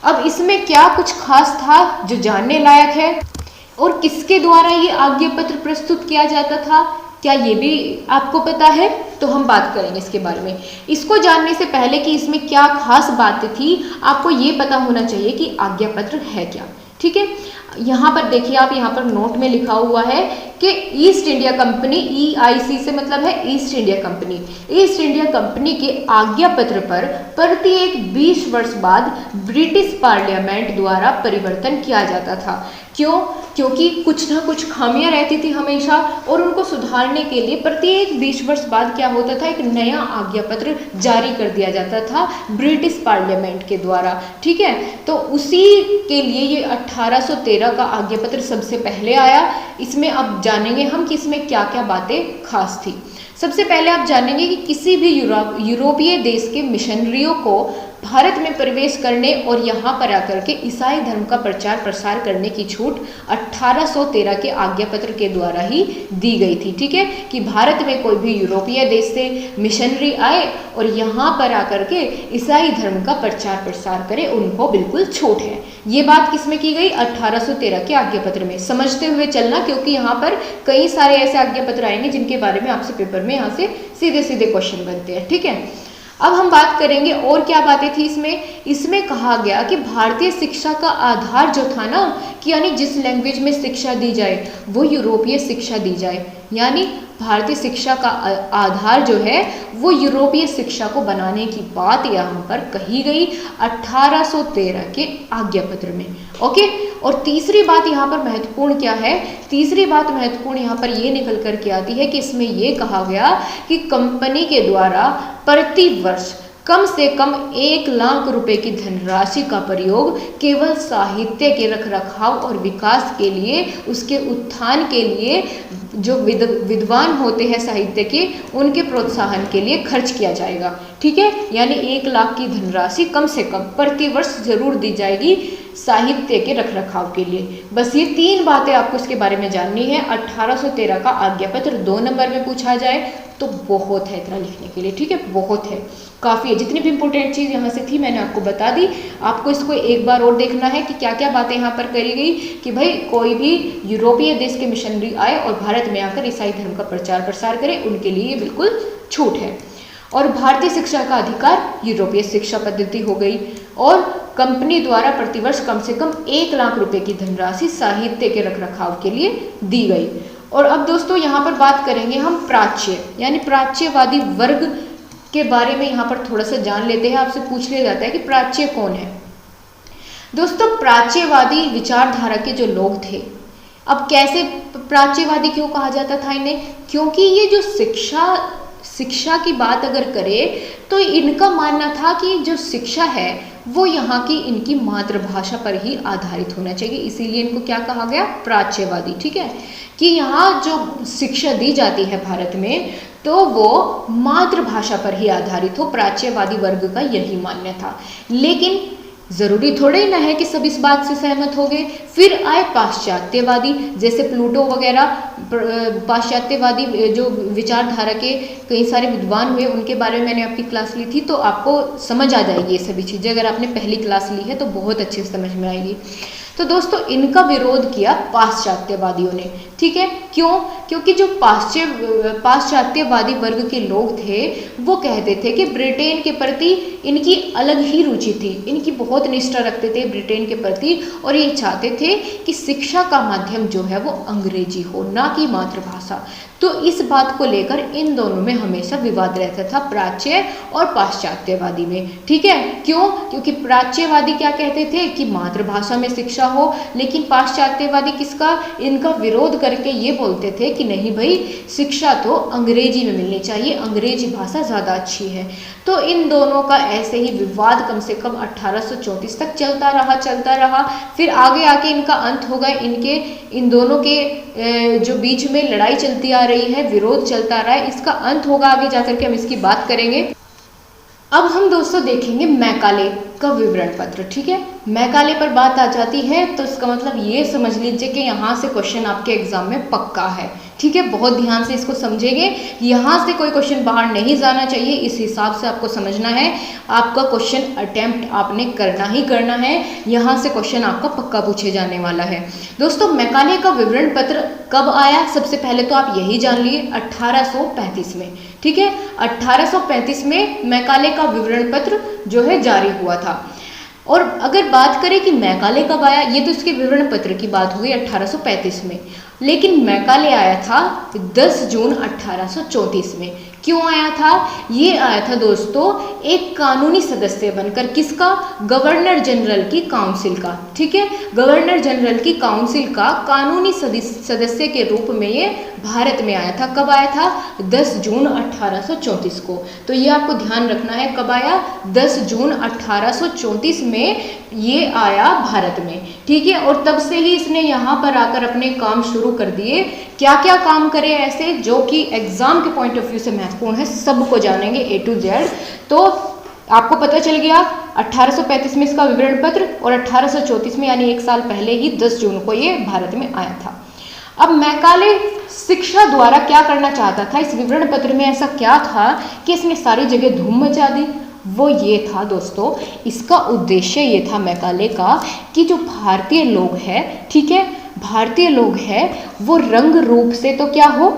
अब इसमें क्या कुछ खास था जो जानने लायक है और किसके द्वारा ये आज्ञापत्र प्रस्तुत किया जाता था, क्या ये भी आपको पता है, तो हम बात करेंगे इसके बारे में। इसको जानने से पहले कि इसमें क्या खास बातें थी, आपको ये पता होना चाहिए कि आज्ञापत्र है क्या, ठीक है। यहाँ पर देखिए, आप यहाँ पर नोट में लिखा हुआ है कि ईस्ट इंडिया कंपनी, EIC से मतलब है east India company. East India company के आज्ञा पत्र पर प्रत्येक 20 वर्ष बाद ब्रिटिश पार्लियामेंट द्वारा परिवर्तन किया जाता था। क्यों? क्योंकि कुछ ना कुछ खामियां रहती थी हमेशा और उनको सुधारने के लिए प्रत्येक 20 वर्ष बाद क्या होता था, एक नया आज्ञा पत्र जारी कर दिया जाता था ब्रिटिश पार्लियामेंट के द्वारा, ठीक है। तो उसी के लिए ये 1813 का आज्ञा पत्र सबसे पहले आया। इसमें अब जानेंगे हम कि इसमें क्या क्या बातें खास थी। सबसे पहले आप जानेंगे कि किसी भी यूरोपीय देश के मिशनरियों को भारत में प्रवेश करने और यहाँ पर आकर के ईसाई धर्म का प्रचार प्रसार करने की छूट 1813 के आज्ञा पत्र के द्वारा ही दी गई थी। ठीक है, कि भारत में कोई भी यूरोपीय देश से मिशनरी आए और यहाँ पर आकर के ईसाई धर्म का प्रचार प्रसार करे, उनको बिल्कुल छूट है। ये बात किसमें की गई? 1813 के आज्ञा पत्र में। समझते हुए चलना, क्योंकि यहाँ पर कई सारे ऐसे आज्ञा पत्र आएंगे जिनके बारे में आपसे पेपर में यहाँ से सीधे सीधे क्वेश्चन बनते हैं। ठीक है, अब हम बात करेंगे और क्या बातें थी इसमें कहा गया कि भारतीय शिक्षा का आधार जो था ना, कि यानी जिस लैंग्वेज में शिक्षा दी जाए वो यूरोपीय शिक्षा दी जाए, यानी भारतीय शिक्षा का आधार जो है वो यूरोपीय शिक्षा को बनाने की बात यहाँ पर कही गई 1813 के आज्ञा पत्र में। ओके, और तीसरी बात यहाँ पर महत्वपूर्ण क्या है? तीसरी बात महत्वपूर्ण यहाँ पर ये निकल कर के आती है कि इसमें ये कहा गया कि कंपनी के द्वारा प्रति वर्ष कम से कम 1 लाख रुपए की धनराशि का प्रयोग केवल साहित्य के रखरखाव और विकास के लिए, उसके उत्थान के लिए, जो विद्वान होते हैं साहित्य के, उनके प्रोत्साहन के लिए खर्च किया जाएगा। ठीक है, यानी 1 लाख की धनराशि कम से कम प्रति वर्ष जरूर दी जाएगी साहित्य के रखरखाव के लिए। बस ये 3 बातें आपको इसके बारे में जाननी है। 1813 का आज्ञा पत्र 2 नंबर में पूछा जाए तो बहुत है इतना लिखने के लिए। ठीक है, बहुत है, काफ़ी है। जितनी भी इंपॉर्टेंट चीज़ यहाँ से थी मैंने आपको बता दी। आपको इसको एक बार और देखना है कि क्या क्या बातें यहाँ पर करी गई, कि भाई कोई भी यूरोपीय देश के मिशनरी आए और भारत में आकर ईसाई धर्म का प्रचार प्रसार करे, उनके लिए ये बिल्कुल छूट है। और भारतीय शिक्षा का अधिकार यूरोपीय शिक्षा पद्धति हो गई, और कंपनी द्वारा प्रतिवर्ष कम से कम 1 लाख रुपए की धनराशि साहित्य के रखरखाव के लिए दी गई। और अब दोस्तों यहाँ पर बात करेंगे हम प्राच्य यानी प्राच्यवादी वर्ग के बारे में। यहाँ पर थोड़ा सा जान लेते हैं। आपसे पूछ लिया जाता है कि प्राच्य कौन है। दोस्तों, प्राच्यवादी विचारधारा के जो लोग थे, अब कैसे प्राच्यवादी क्यों कहा जाता था इन्हें? क्योंकि ये जो शिक्षा की बात अगर करें तो इनका मानना था कि जो शिक्षा है वो यहाँ की इनकी मातृभाषा पर ही आधारित होना चाहिए, इसीलिए इनको क्या कहा गया? प्राच्यवादी। ठीक है, कि यहाँ जो शिक्षा दी जाती है भारत में तो वो मातृभाषा पर ही आधारित हो। प्राच्यवादी वर्ग का यही मानना था। लेकिन जरूरी थोड़ा ही ना है कि सब इस बात से सहमत हो गए। फिर आए पाश्चात्यवादी, जैसे प्लूटो वगैरह। पाश्चात्यवादी जो विचारधारा के कई सारे विद्वान हुए, उनके बारे में मैंने आपकी क्लास ली थी, तो आपको समझ आ जाएगी ये सभी चीज़ें। अगर आपने पहली क्लास ली है तो बहुत अच्छे से समझ में आएगी। तो दोस्तों, इनका विरोध किया पाश्चात्यवादियों ने। ठीक है, क्यों? क्योंकि जो पाश्चात्यवादी वर्ग के लोग थे वो कहते थे कि ब्रिटेन के प्रति इनकी अलग ही रुचि थी, इनकी बहुत निष्ठा रखते थे ब्रिटेन के प्रति, और ये चाहते थे कि शिक्षा का माध्यम जो है वो अंग्रेजी हो, ना कि मातृभाषा। तो इस बात को लेकर इन दोनों में हमेशा विवाद रहता था, प्राच्य और पाश्चात्यवादी में। ठीक है, क्यों? क्योंकि प्राच्यवादी क्या कहते थे कि मातृभाषा में शिक्षा हो, लेकिन पाश्चात्यवादी इनका विरोध करके ये बोलते थे कि नहीं भाई, शिक्षा तो अंग्रेजी में मिलनी चाहिए, अंग्रेजी भाषा ज़्यादा अच्छी है। तो इन दोनों का ऐसे ही विवाद कम से कम 1834 तक चलता रहा। फिर आगे आके इनका अंत होगा। इन दोनों के जो बीच में लड़ाई चलती आ रही है, विरोध चलता रहा है, इसका अंत होगा आगे जाकर के हम इसकी बात करेंगे। अब हम दोस्तों देखेंगे मैकाले का विवरण पत्र। ठीक है, मैकाले पर बात आ जाती है तो इसका मतलब ये समझ लीजिए कि यहाँ से क्वेश्चन आपके एग्जाम में पक्का है। ठीक है, बहुत ध्यान से इसको समझेंगे, यहाँ से कोई क्वेश्चन बाहर नहीं जाना चाहिए, इस हिसाब से आपको समझना है। आपका क्वेश्चन अटेम्प्ट आपने करना ही करना है, यहाँ से क्वेश्चन आपका पक्का पूछे जाने वाला है। दोस्तों, मैकाले का विवरण पत्र कब आया? सबसे पहले तो आप यही जान लिए, 1835 में। ठीक है, 1835 में मैकाले का विवरण पत्र जो है जारी हुआ था। और अगर बात करें कि मैकाले कब आया, ये तो इसके विवरण पत्र की बात हुई 1835 में, लेकिन मैकाले आया था 10 जून 1834 में। क्यों आया था? ये आया था दोस्तों एक कानूनी सदस्य बनकर। किसका? गवर्नर जनरल की काउंसिल का। ठीक है, गवर्नर जनरल की काउंसिल का कानूनी सदस्य के रूप में ये भारत में आया था। कब आया था? 10 जून 1834 को। तो ये आपको ध्यान रखना है, कब आया? 10 जून 1834 में ये आया भारत में। ठीक है, और तब से ही इसने यहाँ पर आकर अपने काम शुरू कर दिए। क्या क्या काम करे ऐसे जो कि एग्जाम के पॉइंट ऑफ व्यू से महत्वपूर्ण है, सबको जानेंगे A to Z। तो आपको पता चल गया 1835 में इसका विवरण पत्र, और 1834 में यानी 1 साल पहले ही 10 जून को ये भारत में आया था। अब मैकाले शिक्षा द्वारा क्या करना चाहता था, इस विवरण पत्र में ऐसा क्या था कि इसने सारी जगह धूम मचा दी? वो ये था दोस्तों, इसका उद्देश्य ये था मैकाले का कि जो भारतीय लोग हैं, ठीक है, भारतीय लोग हैं, वो रंग रूप से तो क्या हो,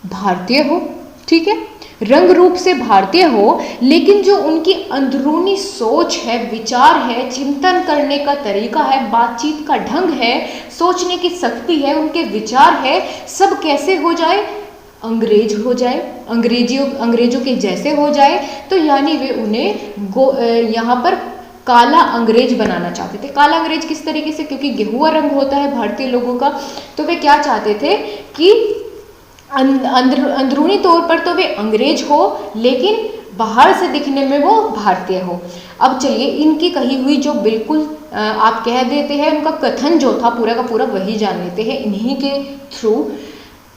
भारतीय हो, ठीक है, रंग रूप से भारतीय हो, लेकिन जो उनकी अंदरूनी सोच है, विचार है, चिंतन करने का तरीका है, बातचीत का ढंग है, सोचने की शक्ति है, उनके विचार है, सब कैसे हो जाए, अंग्रेज हो जाए, अंग्रेजों के जैसे हो जाए। तो यानी वे उन्हें यहाँ पर काला अंग्रेज बनाना चाहते थे। काला अंग्रेज किस तरीके से, क्योंकि गेहुआ रंग होता है भारतीय लोगों का, तो वे क्या चाहते थे कि अंदरूनी तौर पर तो वे अंग्रेज हो, लेकिन बाहर से दिखने में वो भारतीय हो। अब चलिए इनकी कही हुई जो बिल्कुल आप कह देते हैं, उनका कथन जो था पूरा का पूरा वही जान लेते हैं इन्हीं के थ्रू,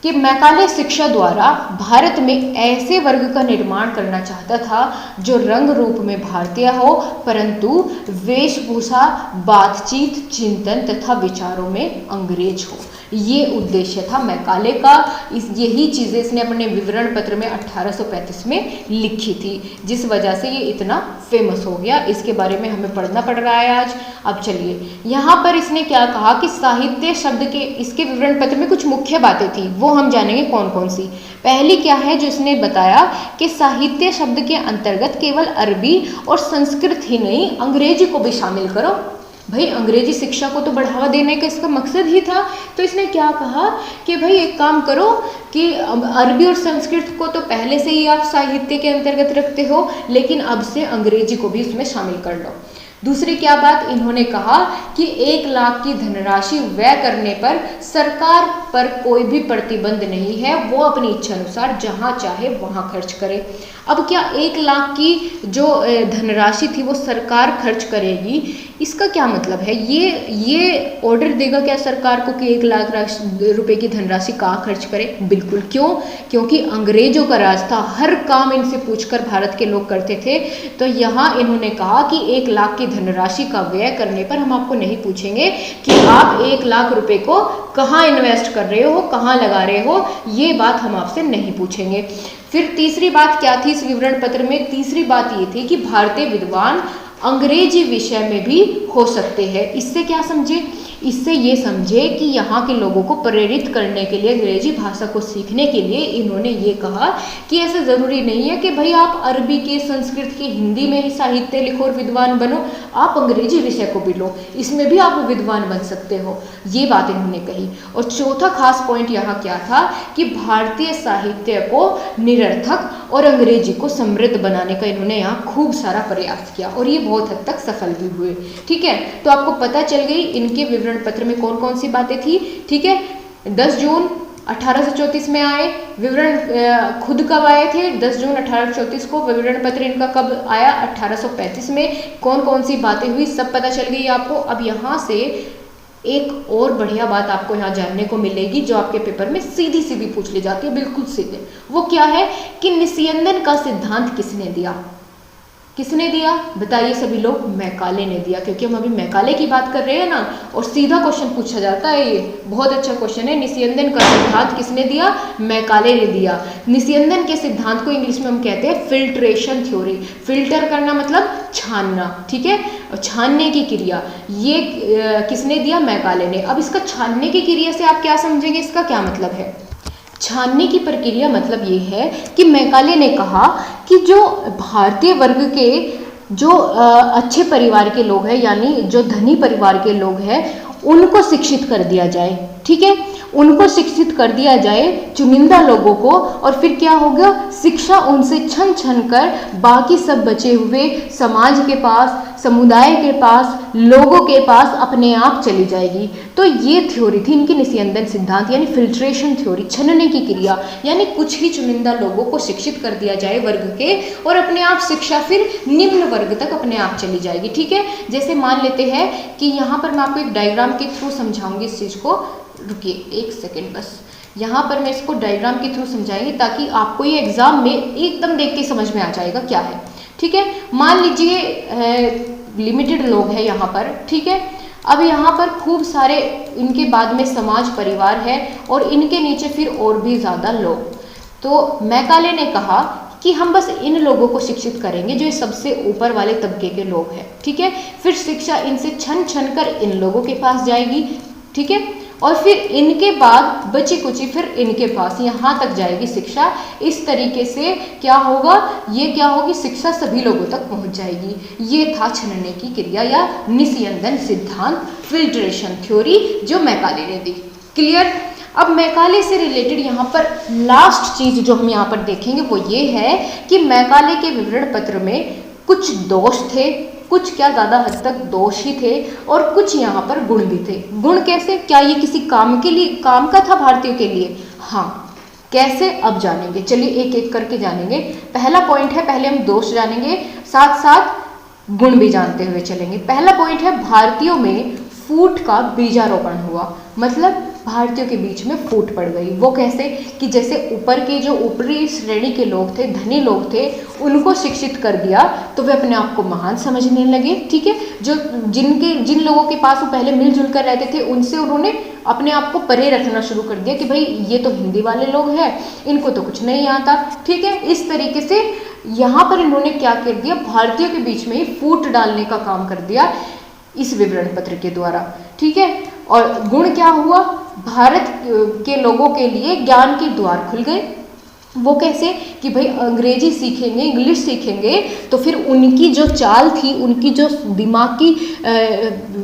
कि मैकाले शिक्षा द्वारा भारत में ऐसे वर्ग का निर्माण करना चाहता था जो रंग रूप में भारतीय हो, परंतु वेशभूषा, बातचीत, चिंतन तथा विचारों में अंग्रेज हो। ये उद्देश्य था मैकाले का। यही चीज़ें इसने अपने विवरण पत्र में 1835 में लिखी थी, जिस वजह से ये इतना फेमस हो गया। इसके बारे में हमें पढ़ना पड़ रहा है आज। अब चलिए यहाँ पर इसने क्या कहा कि साहित्य शब्द के, इसके विवरण पत्र में कुछ मुख्य बातें थी, वो हम जानेंगे कौन कौन सी। पहली क्या है जो इसने बताया कि साहित्य शब्द के अंतर्गत केवल अरबी और संस्कृत ही नहीं, अंग्रेजी को भी शामिल करो। भाई अंग्रेजी शिक्षा को तो बढ़ावा देने का इसका मकसद ही था। तो इसने क्या कहा कि भाई एक काम करो कि अरबी और संस्कृत को तो पहले से ही आप साहित्य के अंतर्गत रखते हो, लेकिन अब से अंग्रेजी को भी इसमें शामिल कर लो। दूसरी क्या बात इन्होंने कहा कि 1 लाख की धनराशि व्यय करने पर सरकार पर कोई भी प्रतिबंध नहीं है, वो अपनी इच्छा अनुसार जहाँ चाहे वहाँ खर्च करे। अब क्या 1 लाख की जो धनराशि थी वो सरकार खर्च करेगी, इसका क्या मतलब है? ये ऑर्डर देगा क्या सरकार को कि 1 लाख रुपए की धनराशि कहाँ खर्च करे? बिल्कुल। क्यों? क्योंकि अंग्रेजों का राज था, हर काम इनसे पूछकर भारत के लोग करते थे। तो यहाँ इन्होंने कहा कि 1 लाख की धनराशि का व्यय करने पर हम आपको नहीं पूछेंगे कि आप 1 लाख रुपए को कहाँ इन्वेस्ट कर रहे हो, कहाँ लगा रहे हो, ये बात हम आपसे नहीं पूछेंगे। फिर तीसरी बात क्या थी इस विवरण पत्र में? तीसरी बात ये थी कि भारतीय विद्वान अंग्रेजी विषय में भी हो सकते हैं। इससे क्या समझे? इससे ये समझे कि यहाँ के लोगों को प्रेरित करने के लिए, अंग्रेजी भाषा को सीखने के लिए इन्होंने ये कहा कि ऐसा ज़रूरी नहीं है कि भाई आप अरबी के, संस्कृत के, हिंदी में ही साहित्य लिखो और विद्वान बनो, आप अंग्रेजी विषय को भी लो, इसमें भी आप विद्वान बन सकते हो। ये बात इन्होंने कही। और चौथा खास पॉइंट यहाँ क्या था कि भारतीय साहित्य को निरर्थक और अंग्रेजी को समृद्ध बनाने का इन्होंने यहाँ खूब सारा प्रयास किया, और ये बहुत हद तक सफल भी हुए। ठीक है, तो आपको पता चल गई इनके विवरण पत्र में कौन कौन सी बातें थी। ठीक है, 10 जून 1834 में आए। विवरण खुद कब आए थे? 10 जून 1834 को। विवरण पत्र इनका कब आया? 1835 में। कौन कौन सी बातें हुई सब पता चल गई आपको। अब यहाँ से एक और बढ़िया बात आपको यहाँ जानने को मिलेगी जो आपके पेपर में सीधी सीधी पूछ ली जाती है, बिल्कुल सीधे। वो क्या है कि निस्यंदन का सिद्धांत किसने दिया? किसने दिया? बताइए सभी लोग। मैकाले ने दिया, क्योंकि हम अभी मैकाले की बात कर रहे हैं ना, और सीधा क्वेश्चन पूछा जाता है। ये बहुत अच्छा क्वेश्चन है। निस्यंदन का सिद्धांत किसने दिया? मैकाले ने दिया। निस्यंदन के सिद्धांत को इंग्लिश में हम कहते हैं फिल्ट्रेशन थ्योरी। फिल्टर करना मतलब छानना, ठीक है, छानने की क्रिया। ये किसने दिया? मैकाले ने। अब इसका छानने की क्रिया से आप क्या समझेंगे, इसका क्या मतलब है? छानने की प्रक्रिया मतलब ये है कि मैकाले ने कहा कि जो भारतीय वर्ग के जो अच्छे परिवार के लोग हैं, यानी जो धनी परिवार के लोग हैं, उनको शिक्षित कर दिया जाए। ठीक है, उनको शिक्षित कर दिया जाए, चुनिंदा लोगों को, और फिर क्या होगा? शिक्षा उनसे छन छन कर बाकी सब बचे हुए समाज के पास, समुदाय के पास, लोगों के पास अपने आप चली जाएगी। तो ये थ्योरी थी इनकी, निस्यंदन सिद्धांत यानी फिल्ट्रेशन थ्योरी, छनने की क्रिया। यानी कुछ ही चुनिंदा लोगों को शिक्षित कर दिया जाए वर्ग के, और अपने आप शिक्षा फिर निम्न वर्ग तक अपने आप चली जाएगी। ठीक है, जैसे मान लेते हैं कि यहाँ पर मैं आपको एक डायग्राम के थ्रू समझाऊंगी इस चीज़ को। रुकिए एक सेकेंड बस, यहाँ पर मैं इसको डायग्राम के थ्रू समझाएंगे ताकि आपको ये एग्जाम में एकदम देख के समझ में आ जाएगा क्या है। ठीक है। मान लीजिए लिमिटेड लोग हैं यहाँ पर, ठीक है। अब यहाँ पर खूब सारे इनके बाद में समाज परिवार है और इनके नीचे फिर और भी ज़्यादा लोग। तो मैकाले ने कहा कि हम बस इन लोगों को शिक्षित करेंगे जो सबसे ऊपर वाले तबके के लोग हैं, ठीक है। फिर शिक्षा इनसे छन छन कर इन लोगों के पास जाएगी, ठीक है। और फिर इनके बाद बची कुची फिर इनके पास, यहाँ तक जाएगी शिक्षा। इस तरीके से क्या होगा, ये क्या होगी, शिक्षा सभी लोगों तक पहुँच जाएगी। ये था छनने की क्रिया या निस्यंदन सिद्धांत, फिल्ट्रेशन थ्योरी जो मैकाले ने दी। क्लियर। अब मैकाले से रिलेटेड यहाँ पर लास्ट चीज जो हम यहाँ पर देखेंगे वो ये है कि मैकाले के विवरण पत्र में कुछ दोष थे, कुछ क्या ज़्यादा हद तक दोष ही थे, और कुछ यहाँ पर गुण भी थे। गुण कैसे, क्या ये किसी काम के लिए, काम का था भारतीयों के लिए? हाँ। कैसे, अब जानेंगे। चलिए एक एक करके जानेंगे। पहला पॉइंट है, पहले हम दोष जानेंगे, साथ साथ गुण भी जानते हुए चलेंगे। पहला पॉइंट है, भारतीयों में फूट का बीजारोपण हुआ। मतलब भारतीयों के बीच में फूट पड़ गई। वो कैसे कि जैसे ऊपर के जो ऊपरी श्रेणी के लोग थे, धनी लोग थे, उनको शिक्षित कर दिया तो वे अपने आप को महान समझने लगे, ठीक है। जो जिन लोगों के पास वो पहले मिलजुल कर रहते थे उनसे उन्होंने अपने आप को परे रखना शुरू कर दिया कि भाई ये तो हिंदी वाले लोग हैं, इनको तो कुछ नहीं आता, ठीक है। इस तरीके से यहाँ पर इन्होंने क्या कर दिया, भारतीयों के बीच में ही फूट डालने का काम कर दिया इस विवरण पत्र के द्वारा, ठीक है। और गुण क्या हुआ, भारत के लोगों के लिए ज्ञान के द्वार खुल गए। वो कैसे कि भाई अंग्रेजी सीखेंगे, इंग्लिश सीखेंगे तो फिर उनकी जो चाल थी, उनकी जो दिमाग की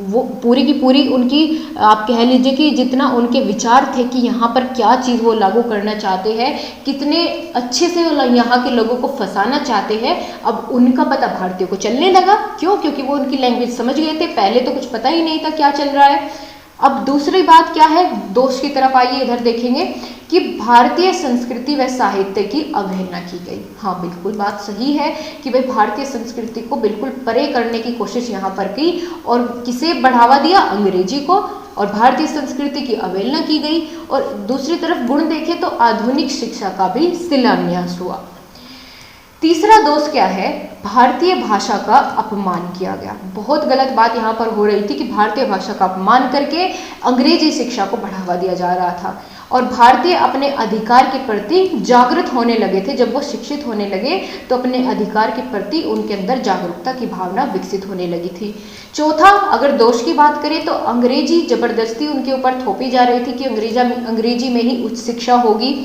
वो पूरी की पूरी उनकी, आप कह लीजिए कि जितना उनके विचार थे कि यहाँ पर क्या चीज़ वो लागू करना चाहते हैं, कितने अच्छे से यहाँ के लोगों को फंसाना चाहते हैं, अब उनका पता भारतीयों को चलने लगा। क्यों? क्योंकि वो उनकी लैंग्वेज समझ गए थे, पहले तो कुछ पता ही नहीं था क्या चल रहा है। अब दूसरी बात क्या है, दोष की तरफ आइए, इधर देखेंगे कि भारतीय संस्कृति व साहित्य की अवहेलना की गई। हाँ बिल्कुल बात सही है कि भाई भारतीय संस्कृति को बिल्कुल परे करने की कोशिश यहाँ पर की और किसे बढ़ावा दिया, अंग्रेजी को, और भारतीय संस्कृति की अवहेलना की गई। और दूसरी तरफ गुण देखें तो आधुनिक शिक्षा का भी शिलान्यास हुआ। तीसरा दोष क्या है, भारतीय भाषा का अपमान किया गया। बहुत गलत बात यहाँ पर हो रही थी कि भारतीय भाषा का अपमान करके अंग्रेजी शिक्षा को बढ़ावा दिया जा रहा था। और भारतीय अपने अधिकार के प्रति जागृत होने लगे थे। जब वो शिक्षित होने लगे तो अपने अधिकार के प्रति उनके अंदर जागरूकता की भावना विकसित होने लगी थी। चौथा, अगर दोष की बात करें तो अंग्रेजी जबरदस्ती उनके ऊपर थोपी जा रही थी कि अंग्रेजी में ही उच्च शिक्षा होगी।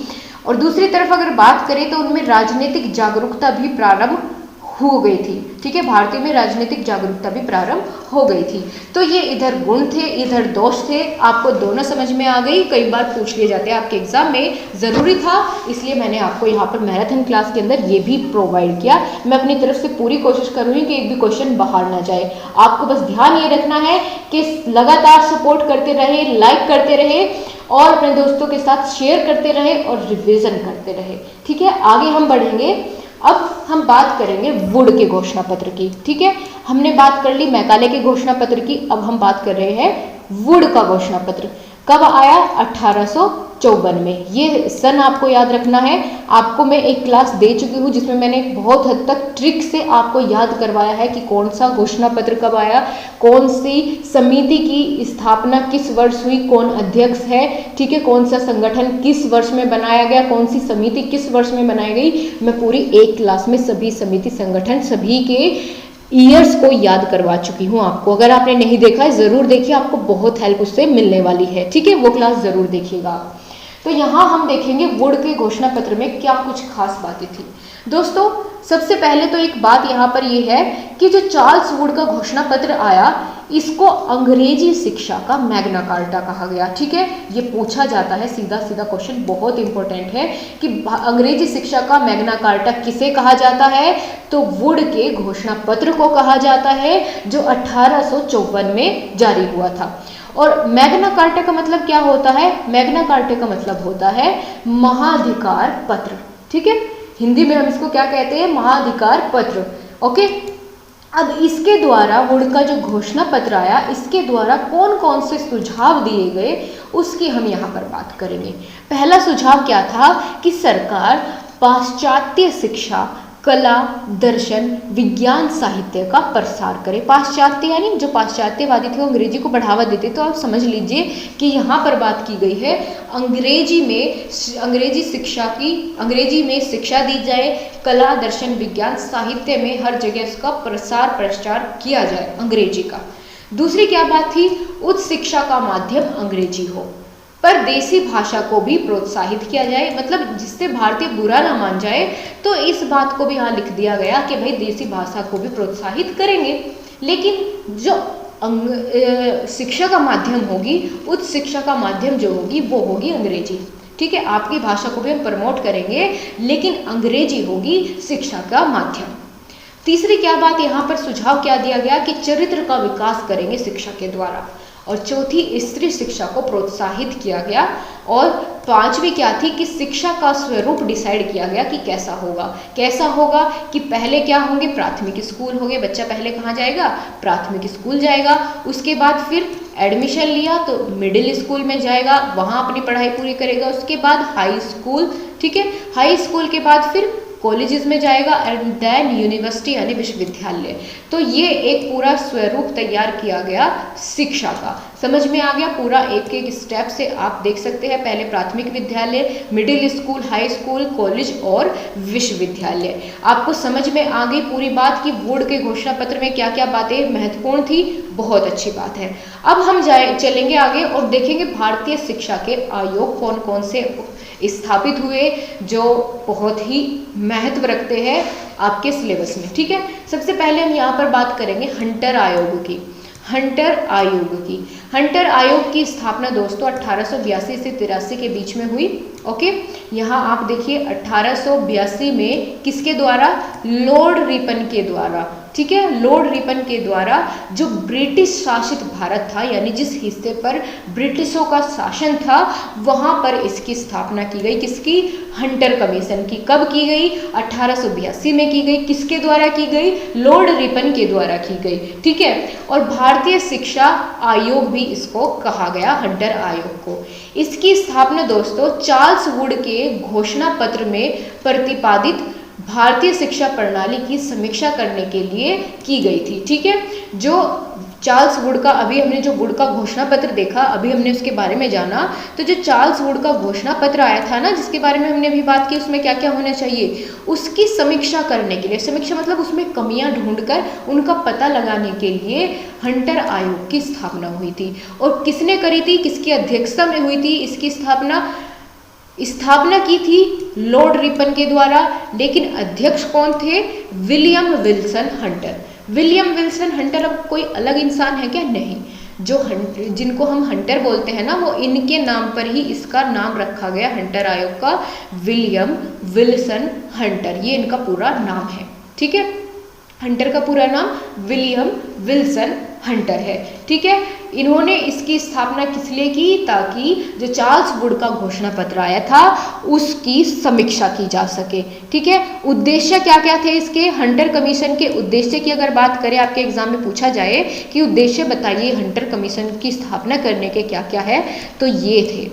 और दूसरी तरफ अगर बात करें तो उनमें राजनीतिक जागरूकता भी प्रारंभ हो गई थी, ठीक है। भारतीय में राजनीतिक जागरूकता भी प्रारंभ हो गई थी। तो ये इधर गुण थे, इधर दोष थे। आपको दोनों समझ में आ गई। कई बार पूछ लिए जाते हैं आपके एग्जाम में, ज़रूरी था इसलिए मैंने आपको यहाँ पर मैराथन क्लास के अंदर ये भी प्रोवाइड किया। मैं अपनी तरफ से पूरी कोशिश करूँगी कि एक भी क्वेश्चन बाहर ना जाए। आपको बस ध्यान ये रखना है कि लगातार सपोर्ट करते रहे, लाइक करते रहे और अपने दोस्तों के साथ शेयर करते रहे और रिविजन करते रहे, ठीक है। आगे हम बढ़ेंगे। अब हम बात करेंगे वुड के घोषणा पत्र की, ठीक है। हमने बात कर ली मैकाले के घोषणा पत्र की, अब हम बात कर रहे हैं वुड का घोषणा पत्र। कब आया? 1854 में। ये सन आपको याद रखना है। आपको मैं एक क्लास दे चुकी हूँ जिसमें मैंने बहुत हद तक ट्रिक से आपको याद करवाया है कि कौन सा घोषणा पत्र कब आया, कौन सी समिति की स्थापना किस वर्ष हुई, कौन अध्यक्ष है, ठीक है, कौन सा संगठन किस वर्ष में बनाया गया, कौन सी समिति किस वर्ष में बनाई गई। मैं पूरी एक क्लास में सभी समिति, संगठन, सभी के ईयर्स को याद करवा चुकी हूँ आपको। अगर आपने नहीं देखा है ज़रूर देखिए, आपको बहुत हेल्प उससे मिलने वाली है, ठीक है। वो क्लास ज़रूर देखिएगा। तो यहाँ हम देखेंगे वुड के घोषणा पत्र में क्या कुछ खास बातें थी। दोस्तों सबसे पहले तो एक बात यहाँ पर ये है कि जो चार्ल्स वुड का घोषणा पत्र आया, इसको अंग्रेजी शिक्षा का मैग्ना कार्टा कहा गया, ठीक है। ये पूछा जाता है, सीधा सीधा क्वेश्चन, बहुत इंपॉर्टेंट है कि अंग्रेजी शिक्षा का मैग्ना कार्टा किसे कहा जाता है, तो वुड के घोषणा पत्र को कहा जाता है जो 1854 में जारी हुआ था। और मैग्ना कार्टा का मतलब क्या होता है? मैग्ना कार्टा का मतलब होता है महाधिकार पत्र, ठीक है। हिंदी में हम इसको क्या कहते हैं? महाधिकार पत्र, ओके। अब इसके द्वारा वुड का जो घोषणा पत्र आया, इसके द्वारा कौन कौन से सुझाव दिए गए उसकी हम यहाँ पर बात करेंगे। पहला सुझाव क्या था कि सरकार पाश्चात्य शिक्षा कला, दर्शन, विज्ञान, साहित्य का प्रसार करे। पाश्चात्य यानी जो पाश्चात्यवादी थे वो अंग्रेजी को बढ़ावा देते। तो आप समझ लीजिए कि यहाँ पर बात की गई है अंग्रेजी में शिक्षा दी जाए, कला, दर्शन, विज्ञान, साहित्य में हर जगह उसका प्रचार किया जाए अंग्रेजी का। दूसरी क्या बात थी, उच्च शिक्षा का माध्यम अंग्रेजी हो, पर देसी भाषा को भी प्रोत्साहित किया जाए, मतलब जिससे भारतीय बुरा ना मान जाए, तो इस बात को भी यहाँ लिख दिया गया कि भाई देसी भाषा को भी प्रोत्साहित करेंगे, लेकिन जो शिक्षा का माध्यम होगी, उच्च शिक्षा का माध्यम जो होगी वो होगी अंग्रेजी। ठीक है, आपकी भाषा को भी हम प्रमोट करेंगे, लेकिन अंग्रेजी होगी शिक्षा का माध्यम। तीसरी क्या बात यहाँ पर सुझाव क्या दिया गया कि चरित्र का विकास करेंगे शिक्षा के द्वारा। और चौथी, स्त्री शिक्षा को प्रोत्साहित किया गया। और पांचवी क्या थी कि शिक्षा का स्वरूप डिसाइड किया गया कि कैसा होगा कि पहले क्या होंगे, प्राथमिक स्कूल होंगे, बच्चा पहले कहाँ जाएगा, प्राथमिक स्कूल जाएगा, उसके बाद फिर एडमिशन लिया तो मिडिल स्कूल में जाएगा, वहाँ अपनी पढ़ाई पूरी करेगा, उसके बाद हाई स्कूल, ठीक है, हाई स्कूल के बाद फिर कॉलेजेस में जाएगा एंड देन यूनिवर्सिटी यानी विश्वविद्यालय। तो ये एक पूरा स्वरूप तैयार किया गया शिक्षा का। समझ में आ गया पूरा एक एक स्टेप से आप देख सकते हैं, पहले प्राथमिक विद्यालय, middle school, high school, college और विश्वविद्यालय। आपको समझ में आ गई पूरी बात कि बोर्ड के घोषणा पत्र में क्या क्या बातें महत्वपूर्ण थी, बहुत अच्छी बात है। अब हम चलेंगे आगे और देखेंगे भारतीय शिक्षा के आयोग कौन कौन से स्थापित हुए जो बहुत ही महत्व रखते हैं आपके सिलेबस में। ठीक है, सबसे पहले हम यहाँ पर बात करेंगे हंटर आयोग की। हंटर आयोग की स्थापना दोस्तों 1882 से 83 के बीच में हुई। ओके, यहाँ आप देखिए 1882 में किसके द्वारा, लॉर्ड रिपन के द्वारा। ठीक है, लॉर्ड रिपन के द्वारा जो ब्रिटिश शासित भारत था, यानी जिस हिस्से पर ब्रिटिशों का शासन था, वहाँ पर इसकी स्थापना की गई। किसकी, हंटर कमीशन की। कब की गई, 1882 में की गई। किसके द्वारा की गई, लॉर्ड रिपन के द्वारा की गई। ठीक है, और भारतीय शिक्षा आयोग भी इसको कहा गया, हंटर आयोग को। इसकी स्थापना दोस्तों चार्ल्स वुड के घोषणा पत्र में प्रतिपादित भारतीय शिक्षा प्रणाली की समीक्षा करने के लिए की गई थी। ठीक है, जो चार्ल्स वुड का, अभी हमने जो वुड का घोषणा पत्र देखा, अभी हमने उसके बारे में जाना, तो जो चार्ल्स वुड का घोषणा पत्र आया था ना, जिसके बारे में हमने अभी बात की, उसमें क्या क्या होना चाहिए, उसकी समीक्षा करने के लिए, समीक्षा मतलब उसमें कमियां ढूंढकर उनका पता लगाने के लिए हंटर आयोग की स्थापना हुई थी। और किसने करी थी, किसकी अध्यक्षता में हुई थी इसकी स्थापना की थी लॉर्ड रिपन के द्वारा। लेकिन अध्यक्ष कौन थे, William Wilson Hunter. William Wilson Hunter अब कोई अलग इंसान है क्या, नहीं, जो जिनको हम हंटर बोलते हैं ना, वो इनके नाम पर ही इसका नाम रखा गया हंटर आयोग का, विलियम विल्सन हंटर, ये इनका पूरा नाम है। ठीक है, हंटर का पूरा नाम विलियम विल्सन हंटर है। ठीक है, इन्होंने इसकी स्थापना किस लिए की, ताकि जो चार्ल्स वुड का घोषणा पत्र आया था उसकी समीक्षा की जा सके। ठीक है, उद्देश्य क्या क्या थे इसके, हंटर कमीशन के उद्देश्य की अगर बात करें, आपके एग्जाम में पूछा जाए कि उद्देश्य बताइए हंटर कमीशन की स्थापना करने के क्या क्या है, तो ये थे,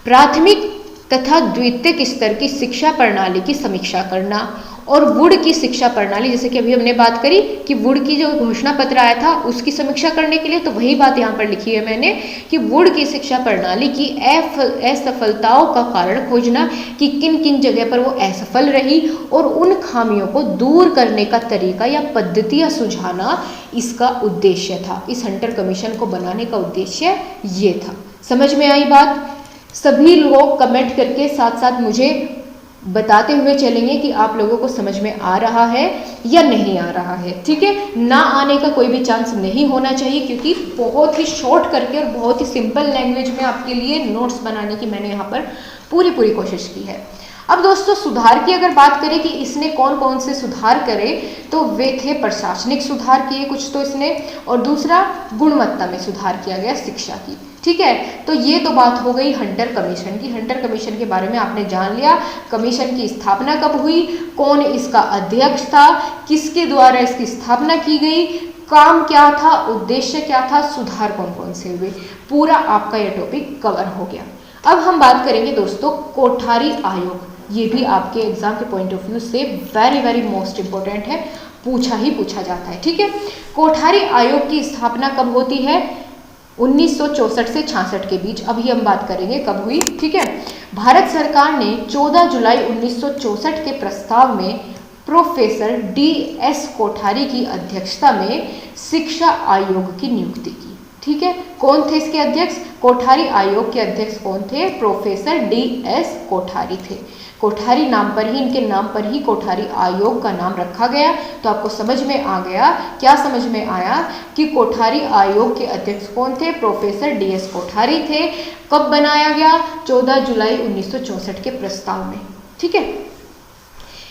प्राथमिक तथा द्वितीयक स्तर की शिक्षा प्रणाली की समीक्षा करना, और वुड की शिक्षा प्रणाली, जैसे कि अभी हमने बात करी कि वुड की जो घोषणा पत्र आया था उसकी समीक्षा करने के लिए, तो वही बात यहाँ पर लिखी है मैंने कि वुड की शिक्षा प्रणाली की असफलताओं का कारण खोजना कि किन किन जगह पर वो असफल रही, और उन खामियों को दूर करने का तरीका या पद्धतियाँ सुझाना इसका उद्देश्य था। इस हंटर कमीशन को बनाने का उद्देश्य ये था। समझ में आई बात? सभी लोग कमेंट करके साथ साथ मुझे बताते हुए चलेंगे कि आप लोगों को समझ में आ रहा है या नहीं आ रहा है। ठीक है, ना आने का कोई भी चांस नहीं होना चाहिए, क्योंकि बहुत ही शॉर्ट करके और बहुत ही सिंपल लैंग्वेज में आपके लिए नोट्स बनाने की मैंने यहाँ पर पूरी कोशिश की है। अब दोस्तों सुधार की अगर बात करें कि इसने कौन कौन से सुधार करे, तो वे थे प्रशासनिक सुधार किए कुछ तो इसने, और दूसरा गुणवत्ता में सुधार किया गया शिक्षा की। ठीक है, तो ये तो बात हो गई हंटर कमीशन की। हंटर कमीशन के बारे में आपने जान लिया, कमीशन की स्थापना कब हुई, कौन इसका अध्यक्ष था, किसके द्वारा इसकी स्थापना की गई, काम क्या था, उद्देश्य क्या था, सुधार कौन कौन से हुए, पूरा आपका ये टॉपिक कवर हो गया। अब हम बात करेंगे दोस्तों कोठारी आयोग। ये भी आपके एग्जाम के पॉइंट ऑफ व्यू से वेरी वेरी मोस्ट इंपॉर्टेंट है, पूछा जाता है। ठीक है, कोठारी आयोग की स्थापना कब होती है? 1964 से 66 के बीच। अभी हम बात करेंगे कब हुई। ठीक है, भारत सरकार ने 14 जुलाई 1964 के प्रस्ताव में प्रोफेसर DS कोठारी की अध्यक्षता में शिक्षा आयोग की नियुक्ति की। ठीक है, कौन थे इसके अध्यक्ष? कोठारी आयोग के अध्यक्ष कौन थे? प्रोफेसर DS कोठारी थे। कोठारी नाम पर ही, इनके नाम पर ही कोठारी आयोग का नाम रखा गया। तो आपको समझ में आ गया, क्या समझ में आया कि कोठारी आयोग के अध्यक्ष कौन थे? प्रोफेसर DS कोठारी थे। कब बनाया गया? 14 जुलाई 1964 के प्रस्ताव में। ठीक है,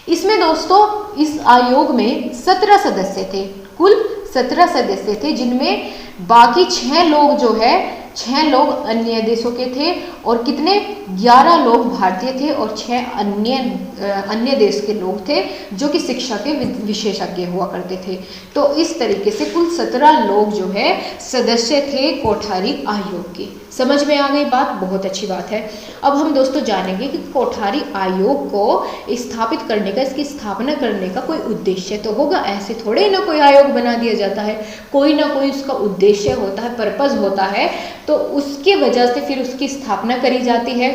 इसमें दोस्तों इस आयोग में 17 सदस्य थे, कुल 17 सदस्य थे, जिनमें बाकी 6 लोग जो है 6 लोग अन्य देशों के थे और कितने 11 लोग भारतीय थे और 6 अन्य देश के लोग थे जो कि शिक्षा के विशेषज्ञ हुआ करते थे। तो इस तरीके से कुल 17 लोग जो है सदस्य थे कोठारी आयोग के। समझ में आ गई बात? बहुत अच्छी बात है। अब हम दोस्तों जानेंगे कि कोठारी आयोग को स्थापित करने का, इसकी स्थापना करने का कोई उद्देश्य तो होगा, ऐसे थोड़े ना कोई आयोग बना दिया जाता है, कोई ना कोई उसका उद्देश्य होता है, पर्पस होता है, तो उसके वजह से फिर उसकी स्थापना करी जाती है।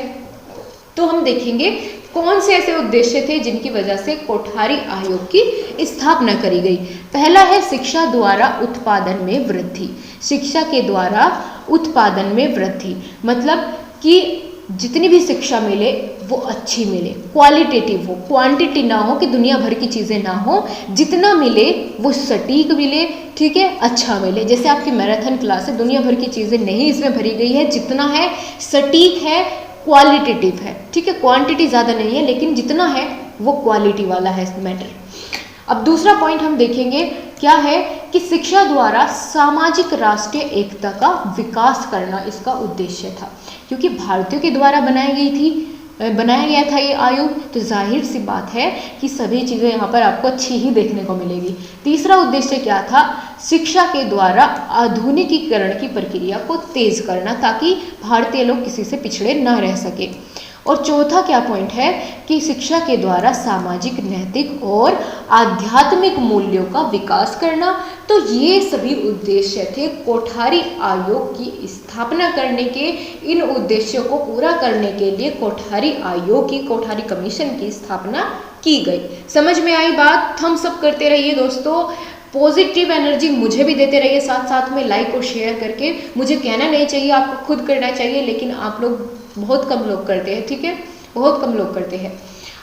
तो हम देखेंगे कौन से ऐसे उद्देश्य थे जिनकी वजह से कोठारी आयोग की स्थापना करी गई। पहला है शिक्षा द्वारा उत्पादन में वृद्धि। शिक्षा के द्वारा उत्पादन में वृद्धि मतलब कि जितनी भी शिक्षा मिले वो अच्छी मिले, क्वालिटेटिव हो, क्वांटिटी ना हो कि दुनिया भर की चीज़ें ना हो, जितना मिले वो सटीक मिले। ठीक है, अच्छा मिले। जैसे आपकी मैराथन क्लास है, दुनिया भर की चीज़ें नहीं इसमें भरी गई है, जितना है सटीक है, क्वालिटेटिव है। ठीक है, क्वांटिटी ज़्यादा नहीं है लेकिन जितना है वो क्वालिटी वाला है मैटर। अब दूसरा पॉइंट हम देखेंगे क्या है कि शिक्षा द्वारा सामाजिक राष्ट्रीय एकता का विकास करना इसका उद्देश्य था, क्योंकि भारतीयों के द्वारा बनाया गया था ये आयोग, तो जाहिर सी बात है कि सभी चीज़ें यहाँ पर आपको अच्छी ही देखने को मिलेगी। तीसरा उद्देश्य क्या था? शिक्षा के द्वारा आधुनिकीकरण की प्रक्रिया को तेज करना ताकि भारतीय लोग किसी से पिछड़े न रह सके। और चौथा क्या पॉइंट है कि शिक्षा के द्वारा सामाजिक, नैतिक और आध्यात्मिक मूल्यों का विकास करना। तो ये सभी उद्देश्य थे कोठारी आयोग की स्थापना करने के। इन उद्देश्यों को पूरा करने के लिए कोठारी आयोग की, कोठारी कमीशन की स्थापना की गई। समझ में आई बात? थम्स अप करते रहिए दोस्तों, पॉजिटिव एनर्जी मुझे भी देते रहिए, साथ साथ में लाइक और शेयर करके। मुझे कहना नहीं चाहिए, आपको खुद करना चाहिए, लेकिन आप लोग बहुत कम लोग करते हैं। ठीक है, बहुत कम लोग करते हैं।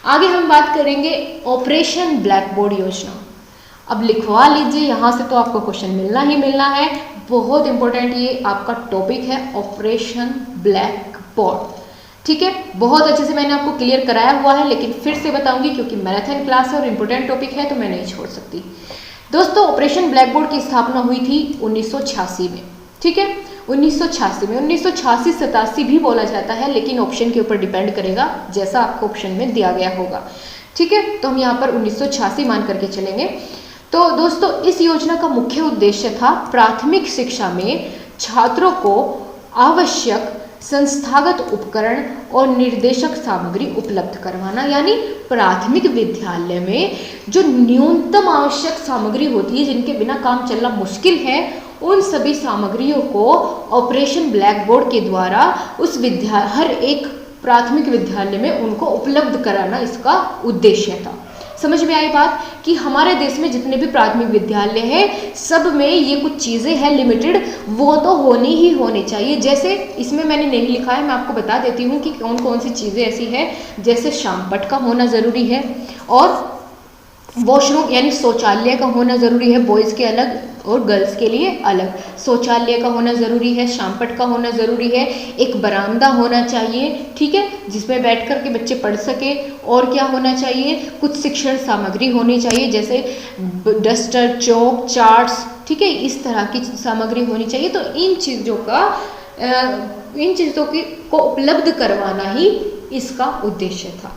आगे हम बात करेंगे ऑपरेशन ब्लैक बोर्ड योजना। अब लिखवा लीजिए, यहाँ से तो आपको क्वेश्चन मिलना ही मिलना है। बहुत इंपॉर्टेंट ये आपका टॉपिक है, ऑपरेशन ब्लैक बोर्ड। ठीक है, बहुत अच्छे से मैंने आपको क्लियर कराया हुआ है, लेकिन फिर से बताऊंगी क्योंकि मैराथन क्लास है और इम्पोर्टेंट टॉपिक है तो मैं नहीं छोड़ सकती। दोस्तों, ऑपरेशन ब्लैक बोर्ड की स्थापना हुई थी 1986 में। ठीक है, 1986 में, 1986-87 भी बोला जाता है, लेकिन ऑप्शन के ऊपर डिपेंड करेगा जैसा आपको ऑप्शन में दिया गया होगा। ठीक है, तो हम यहाँ पर 1986 मान करके चलेंगे। तो दोस्तों, इस योजना का मुख्य उद्देश्य था प्राथमिक शिक्षा में छात्रों को आवश्यक संस्थागत उपकरण और निर्देशक सामग्री उपलब्ध करवाना। यानी प्राथमिक विद्यालय में जो न्यूनतम आवश्यक सामग्री होती है, जिनके बिना काम चलना मुश्किल है, उन सभी सामग्रियों को ऑपरेशन ब्लैक बोर्ड के द्वारा हर एक प्राथमिक विद्यालय में उनको उपलब्ध कराना इसका उद्देश्य था। समझ में आई बात कि हमारे देश में जितने भी प्राथमिक विद्यालय हैं सब में ये कुछ चीज़ें हैं लिमिटेड, वो तो होनी ही होनी चाहिए। जैसे इसमें मैंने नहीं लिखा है, मैं आपको बता देती हूँ कि कौन कौन सी चीज़ें ऐसी हैं। जैसे शामपट का होना ज़रूरी है और वॉशरूम यानी शौचालय का होना ज़रूरी है, बॉयज़ के अलग और गर्ल्स के लिए अलग। शौचालय का होना ज़रूरी है, शामपट का होना ज़रूरी है, एक बरामदा होना चाहिए। ठीक है, जिसमें बैठ कर के बच्चे पढ़ सके। और क्या होना चाहिए? कुछ शिक्षण सामग्री होनी चाहिए, जैसे डस्टर, चौक, चार्ट्स। ठीक है, इस तरह की सामग्री होनी चाहिए। तो इन चीज़ों को उपलब्ध करवाना ही इसका उद्देश्य था।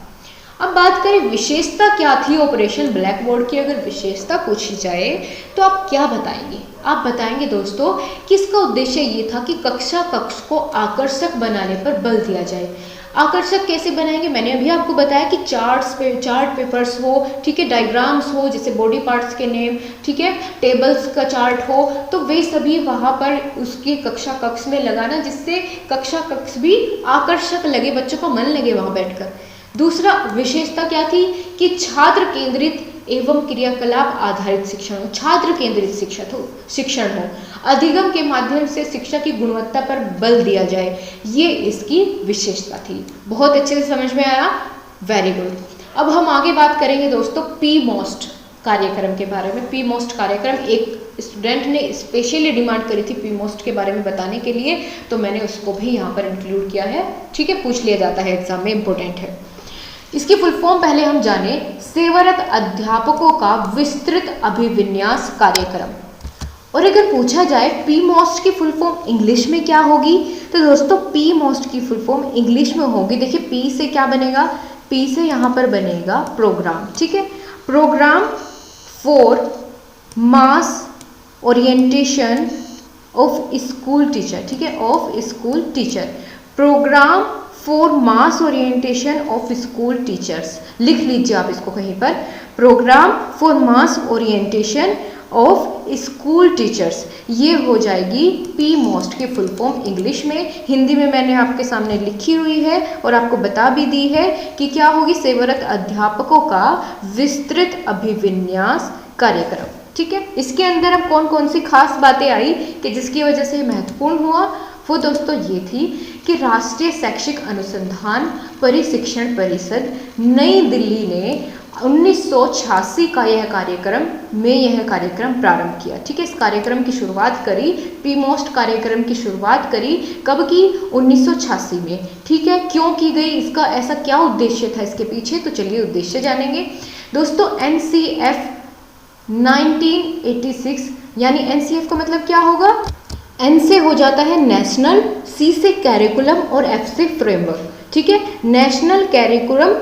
अब बात करें विशेषता क्या थी ऑपरेशन ब्लैक बोर्ड की। अगर विशेषता पूछी जाए तो आप क्या बताएंगे? आप बताएंगे दोस्तों कि इसका उद्देश्य ये था कि कक्षा कक्ष को आकर्षक बनाने पर बल दिया जाए। आकर्षक कैसे बनाएंगे, मैंने अभी आपको बताया कि चार्ट पेपर्स हो, ठीक है, डायग्राम्स हो, जैसे बॉडी पार्ट्स के नेम, ठीक है, टेबल्स का चार्ट हो, तो वे सभी वहाँ पर उसके कक्षा कक्ष में लगाना, जिससे कक्षा कक्ष भी आकर्षक लगे, बच्चों का मन लगे वहाँ बैठकर। दूसरा विशेषता क्या थी कि छात्र केंद्रित एवं क्रियाकलाप आधारित शिक्षण हो, छात्र केंद्रित शिक्षण हो, अधिगम के माध्यम से शिक्षा की गुणवत्ता पर बल दिया जाए, ये इसकी विशेषता थी। बहुत अच्छे से समझ में आया, वेरी गुड। अब हम आगे बात करेंगे दोस्तों पी मोस्ट कार्यक्रम के बारे में। पी मोस्ट कार्यक्रम एक स्टूडेंट ने स्पेशली डिमांड करी थी पी मोस्ट के बारे में बताने के लिए, तो मैंने उसको भी यहाँ पर इंक्लूड किया है, ठीक है, पूछ लिया जाता है एग्जाम में, इंपॉर्टेंट है। इसकी फुल फॉर्म पहले हम जाने, सेवारत अध्यापकों का विस्तृत अभिविन्यास कार्यक्रम। और अगर पूछा जाए पी मोस्ट की फुल फॉर्म इंग्लिश में क्या होगी, तो दोस्तों पी मोस्ट की फुल फॉर्म इंग्लिश में होगी, देखिए पी से क्या बनेगा, पी से यहाँ पर बनेगा प्रोग्राम, ठीक है, program for mass orientation of school teacher, ठीक है, of school teacher, program for mass orientation of school teachers, लिख लीजिए आप इसको कहीं पर, program for mass orientation of school teachers, ये हो जाएगी पी मोस्ट की फुल फॉर्म इंग्लिश में। हिंदी में मैंने आपके सामने लिखी हुई है और आपको बता भी दी है कि क्या होगी, सेवारत अध्यापकों का विस्तृत अभिविन्यास कार्यक्रम, ठीक है। इसके अंदर अब कौन कौन सी खास बातें आई कि जिसकी वजह से महत्वपूर्ण हुआ, वो दोस्तों ये थी कि राष्ट्रीय शैक्षिक अनुसंधान परिशिक्षण परिषद नई दिल्ली ने 1986 का यह कार्यक्रम प्रारंभ किया, ठीक है। इस कार्यक्रम की शुरुआत करी, पी मोस्ट कार्यक्रम की शुरुआत करी कब की, 1986 में, ठीक है। क्यों की गई, इसका ऐसा क्या उद्देश्य था इसके पीछे, तो चलिए उद्देश्य जानेंगे दोस्तों। NCF 1986, यानी NCF का मतलब क्या होगा, N से हो जाता है नेशनल, C से कैरिकुलम और F से फ्रेमवर्क, ठीक है, नेशनल कैरिकुलम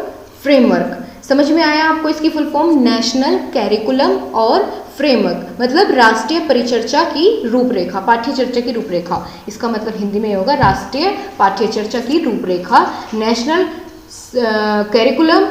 फ्रेमवर्क। समझ में आया आपको इसकी फुल फॉर्म, नेशनल कैरिकुलम और फ्रेमवर्क मतलब राष्ट्रीय परिचर्चा की रूपरेखा, पाठ्य चर्चा की रूपरेखा, इसका मतलब हिंदी में होगा राष्ट्रीय पाठ्य चर्चा की रूपरेखा, नेशनल कैरिकुलम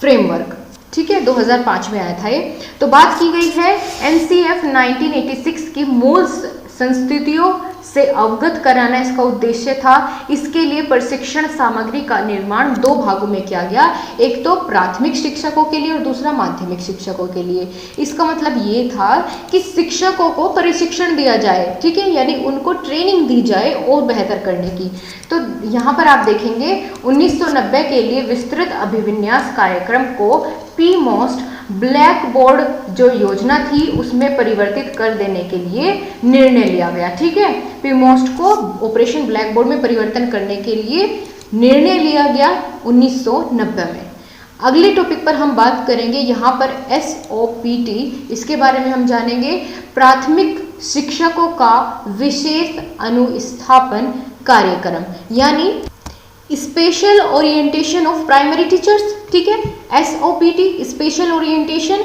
फ्रेमवर्क, ठीक है, 2005 में आया था ये। तो बात की गई है NCF 1986 की मूल संस्थितियों से अवगत कराना इसका उद्देश्य था। इसके लिए प्रशिक्षण सामग्री का निर्माण दो भागों में किया गया, एक तो प्राथमिक शिक्षकों के लिए और दूसरा माध्यमिक शिक्षकों के लिए। इसका मतलब ये था कि शिक्षकों को प्रशिक्षण दिया जाए, ठीक है, यानी उनको ट्रेनिंग दी जाए और बेहतर करने की। तो यहाँ पर आप देखेंगे 1990 के लिए विस्तृत अभिविन्यास कार्यक्रम को पी मोस्ट ब्लैक बोर्ड जो योजना थी उसमें परिवर्तित कर देने के लिए निर्णय लिया गया, ठीक है। पी मोस्ट को ऑपरेशन ब्लैक बोर्ड में परिवर्तन करने के लिए निर्णय लिया गया 1990 में। अगले टॉपिक पर हम बात करेंगे यहाँ पर SOPT, इसके बारे में हम जानेंगे, प्राथमिक शिक्षकों का विशेष अनुस्थापन कार्यक्रम, यानी special orientation of primary teachers, ठीक है, SOPT special orientation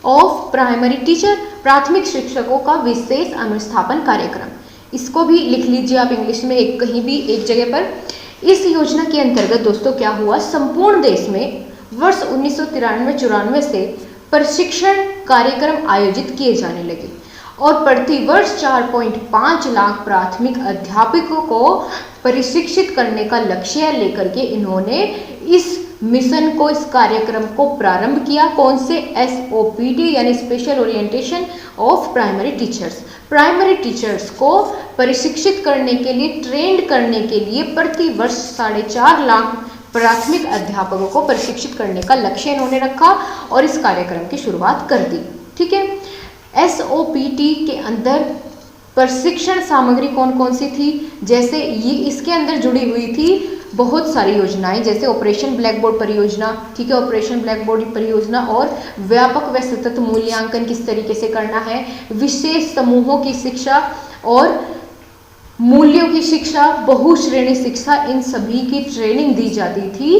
of primary teacher, प्राथमिक शिक्षकों का विशेष अनुस्थापन कार्यक्रम। इसको भी लिख लीजिए आप इंग्लिश में कहीं भी एक जगह पर। इस योजना के अंतर्गत दोस्तों क्या हुआ, संपूर्ण देश में वर्ष 1993-94 से प्रशिक्षण कार्यक्रम आयोजित किए जाने लगे और प्रतिवर्ष 4.5 लाख प्राथमिक अध्यापकों को प्रशिक्षित करने का लक्ष्य लेकर के इन्होंने इस मिशन को, इस कार्यक्रम को प्रारंभ किया। कौन से, SOPT यानी special orientation of primary teachers. Primary teachers को प्रशिक्षित करने के लिए, ट्रेंड करने के लिए प्रति वर्ष 4.5 लाख प्राथमिक अध्यापकों को प्रशिक्षित करने का लक्ष्य इन्होंने रखा और इस कार्यक्रम की शुरुआत कर दी, ठीक है। SOPT के अंदर प्रशिक्षण सामग्री कौन कौन सी थी, जैसे ये इसके अंदर जुड़ी हुई थी बहुत सारी योजनाएं, जैसे ऑपरेशन ब्लैक बोर्ड परियोजना, ठीक है, ऑपरेशन ब्लैक बोर्ड परियोजना और व्यापक व सतत मूल्यांकन किस तरीके से करना है, विशेष समूहों की शिक्षा और मूल्यों की शिक्षा, बहुश्रेणी शिक्षा, इन सभी की ट्रेनिंग दी जाती थी